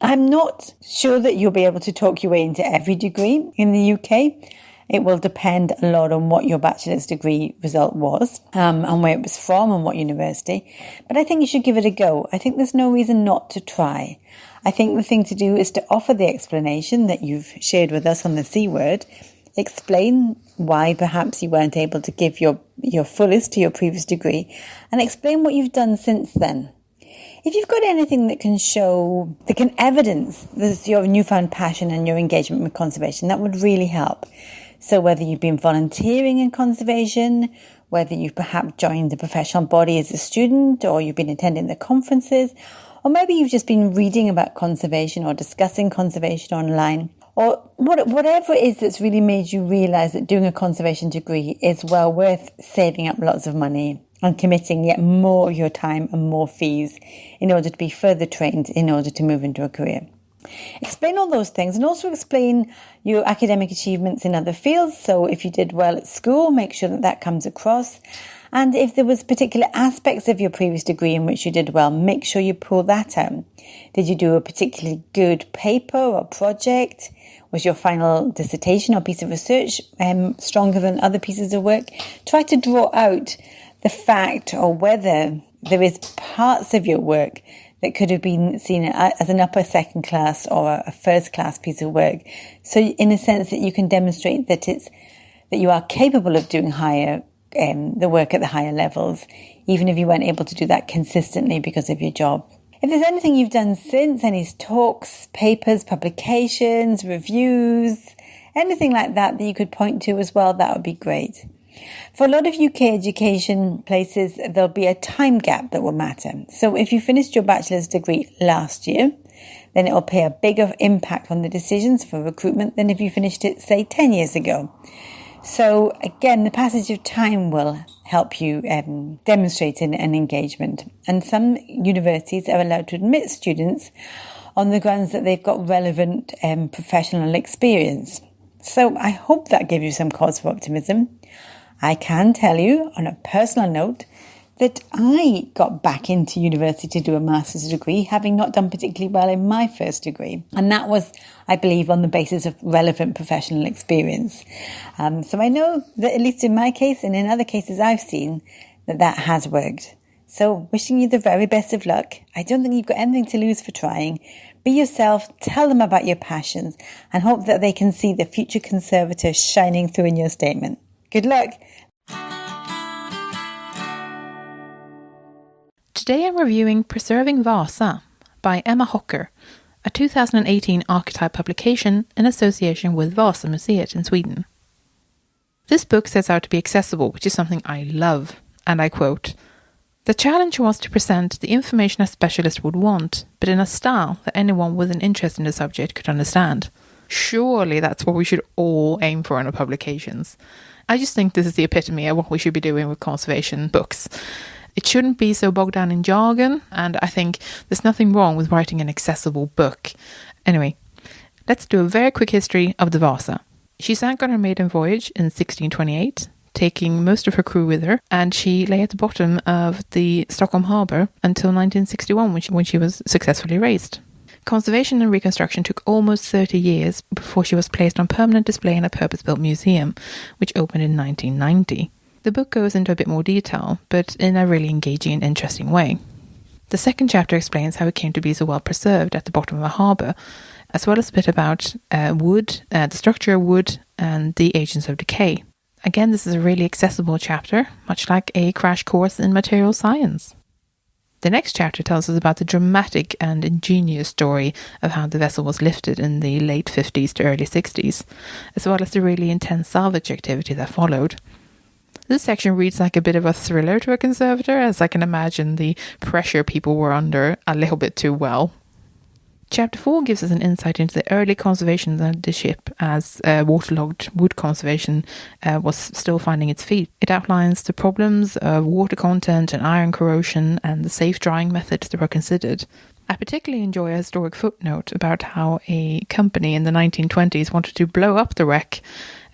I'm not sure that you'll be able to talk your way into every degree in the UK. It will depend a lot on what your bachelor's degree result was, and where it was from and what university. But I think you should give it a go. I think there's no reason not to try. I think the thing to do is to offer the explanation that you've shared with us on the C word. Explain why perhaps you weren't able to give your fullest to your previous degree, and explain what you've done since then. If you've got anything that can evidence your newfound passion and your engagement with conservation, that would really help. So whether you've been volunteering in conservation, whether you've perhaps joined a professional body as a student, or you've been attending the conferences, or maybe you've just been reading about conservation or discussing conservation online, or whatever it is that's really made you realise that doing a conservation degree is well worth saving up lots of money and committing yet more of your time and more fees in order to be further trained in order to move into a career. Explain all those things, and also explain your academic achievements in other fields. So if you did well at school, make sure that comes across. And if there was particular aspects of your previous degree in which you did well, make sure you pull that out. Did you do a particularly good paper or project? Was your final dissertation or piece of research stronger than other pieces of work? Try to draw out the fact or whether there is parts of your work that could have been seen as an upper second class or a first class piece of work. So in a sense that you can demonstrate that you are capable of doing the work at the higher levels, even if you weren't able to do that consistently because of your job. If there's anything you've done since, any talks, papers, publications, reviews, anything like that you could point to as well, that would be great. For a lot of UK education places, there'll be a time gap that will matter. So if you finished your bachelor's degree last year, then it will pay a bigger impact on the decisions for recruitment than if you finished it, say, 10 years ago. So again, the passage of time will help you demonstrate an engagement. And some universities are allowed to admit students on the grounds that they've got relevant professional experience. So I hope that gives you some cause for optimism. I can tell you on a personal note that I got back into university to do a master's degree, having not done particularly well in my first degree. And that was, I believe, on the basis of relevant professional experience. So I know that at least in my case and in other cases I've seen that has worked. So wishing you the very best of luck. I don't think you've got anything to lose for trying. Be yourself, tell them about your passions, and hope that they can see the future conservator shining through in your statement. Good luck. Today I'm reviewing Preserving Vasa by Emma Hocker, a 2018 archetype publication in association with Vasa Museet in Sweden. This book sets out to be accessible, which is something I love, and I quote, "The challenge was to present the information a specialist would want, but in a style that anyone with an interest in the subject could understand." Surely that's what we should all aim for in our publications. I just think this is the epitome of what we should be doing with conservation books. It shouldn't be so bogged down in jargon, and I think there's nothing wrong with writing an accessible book. Anyway, let's do a very quick history of the Vasa. She sank on her maiden voyage in 1628, taking most of her crew with her, and she lay at the bottom of the Stockholm harbour until 1961 when she was successfully raised. Conservation and reconstruction took almost 30 years before she was placed on permanent display in a purpose-built museum, which opened in 1990. The book goes into a bit more detail, but in a really engaging and interesting way. The second chapter explains how it came to be so well preserved at the bottom of a harbour, as well as a bit about wood, the structure of wood, and the agents of decay. Again, this is a really accessible chapter, much like a crash course in material science. The next chapter tells us about the dramatic and ingenious story of how the vessel was lifted in the late 50s to early 60s, as well as the really intense salvage activity that followed. This section reads like a bit of a thriller to a conservator, as I can imagine the pressure people were under a little bit too well. Chapter 4 gives us an insight into the early conservation of the ship as waterlogged wood conservation was still finding its feet. It outlines the problems of water content and iron corrosion and the safe drying methods that were considered. I particularly enjoy a historic footnote about how a company in the 1920s wanted to blow up the wreck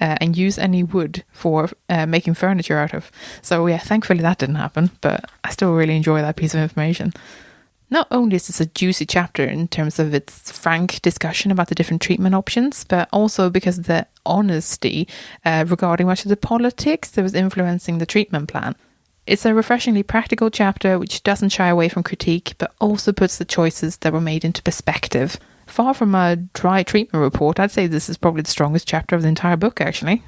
and use any wood for making furniture out of. So yeah, thankfully that didn't happen, but I still really enjoy that piece of information. Not only is this a juicy chapter in terms of its frank discussion about the different treatment options, but also because of the honesty regarding much of the politics that was influencing the treatment plan. It's a refreshingly practical chapter which doesn't shy away from critique, but also puts the choices that were made into perspective. Far from a dry treatment report, I'd say this is probably the strongest chapter of the entire book, actually.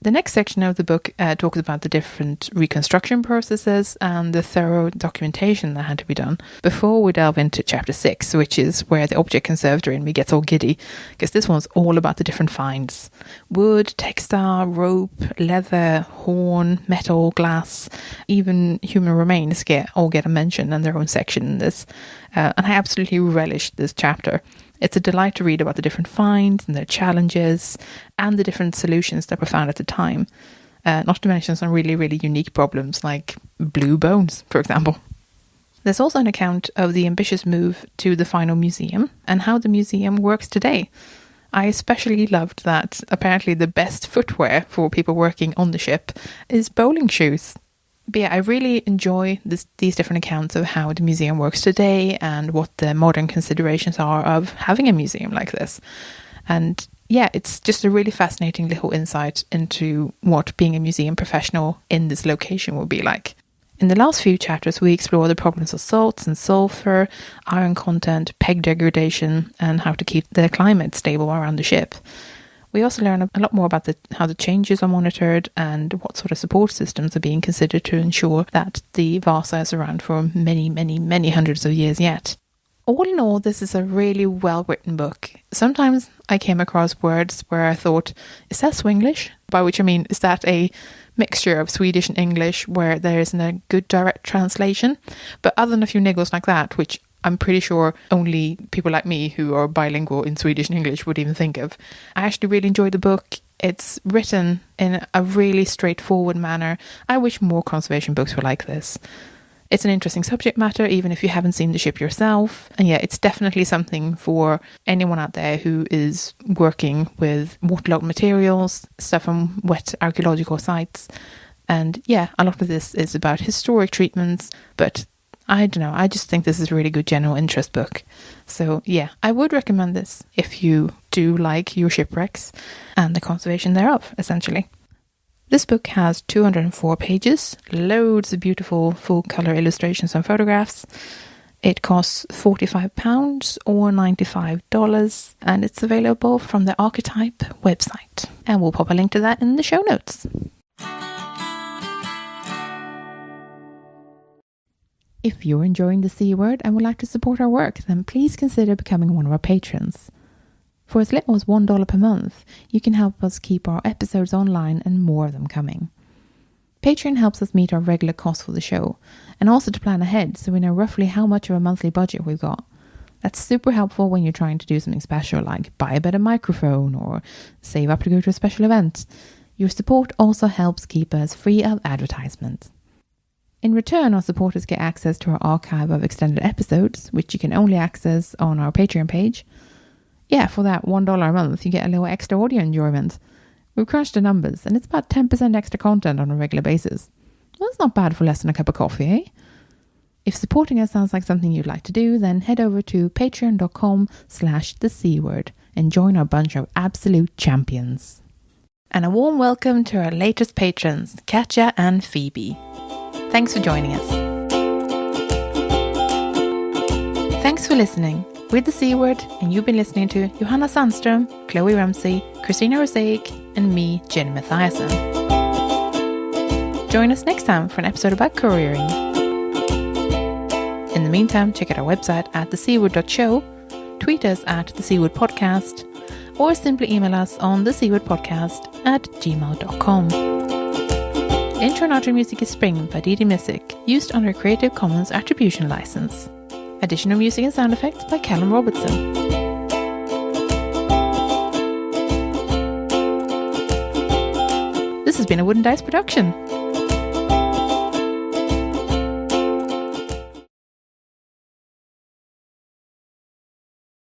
The next section of the book talks about the different reconstruction processes and the thorough documentation that had to be done before we delve into chapter 6, which is where the object conservator in me gets all giddy, because this one's all about the different finds. Wood, textile, rope, leather, horn, metal, glass, even human remains all get a mention in their own section in this. And I absolutely relished this chapter. It's a delight to read about the different finds and their challenges and the different solutions that were found at the time. Not to mention some really, really unique problems like blue bones, for example. There's also an account of the ambitious move to the final museum and how the museum works today. I especially loved that apparently the best footwear for people working on the ship is bowling shoes. But yeah, I really enjoy these different accounts of how the museum works today and what the modern considerations are of having a museum like this. And yeah, it's just a really fascinating little insight into what being a museum professional in this location will be like. In the last few chapters, we explore the problems of salts and sulphur, iron content, peg degradation, and how to keep the climate stable around the ship. We also learn a lot more about how the changes are monitored and what sort of support systems are being considered to ensure that the Vasa is around for many, many, many hundreds of years yet. All in all, this is a really well-written book. Sometimes I came across words where I thought, is that Swinglish? By which I mean, is that a mixture of Swedish and English where there isn't a good direct translation? But other than a few niggles like that, which I'm pretty sure only people like me who are bilingual in Swedish and English would even think of. I actually really enjoyed the book. It's written in a really straightforward manner. I wish more conservation books were like this. It's an interesting subject matter, even if you haven't seen the ship yourself. And yeah, it's definitely something for anyone out there who is working with waterlogged materials, stuff from wet archaeological sites. And yeah, a lot of this is about historic treatments, but I don't know, I just think this is a really good general interest book. So yeah, I would recommend this if you do like your shipwrecks and the conservation thereof, essentially. This book has 204 pages, loads of beautiful full-colour illustrations and photographs. It costs £45 or $95, and it's available from the Archetype website. And we'll pop a link to that in the show notes. If you're enjoying the C Word and would like to support our work, then please consider becoming one of our patrons. For as little as $1 per month, you can help us keep our episodes online and more of them coming. Patreon helps us meet our regular costs for the show, and also to plan ahead so we know roughly how much of a monthly budget we've got. That's super helpful when you're trying to do something special like buy a better microphone or save up to go to a special event. Your support also helps keep us free of advertisements. In return, our supporters get access to our archive of extended episodes, which you can only access on our Patreon page. Yeah, for that $1 a month, you get a little extra audio enjoyment. We've crunched the numbers, and it's about 10% extra content on a regular basis. Well, that's not bad for less than a cup of coffee, eh? If supporting us sounds like something you'd like to do, then head over to patreon.com/thecword and join our bunch of absolute champions. And a warm welcome to our latest patrons, Katja and Phoebe. Thanks for joining us. Thanks for listening. We're the C Word, and you've been listening to Johanna Sandström, Kloe Rumsey, Christina Rozeik, and me, Jen Mathiasson. Join us next time for an episode about couriering. In the meantime, check out our website at theseaward.show, tweet us at theseawardpodcast, or simply email us on theseawardpodcast@gmail.com. Intro and outro music is Spring by Didi Music, used under a Creative Commons Attribution License. Additional music and sound effects by Callum Robertson. This has been a Wooden Dice production.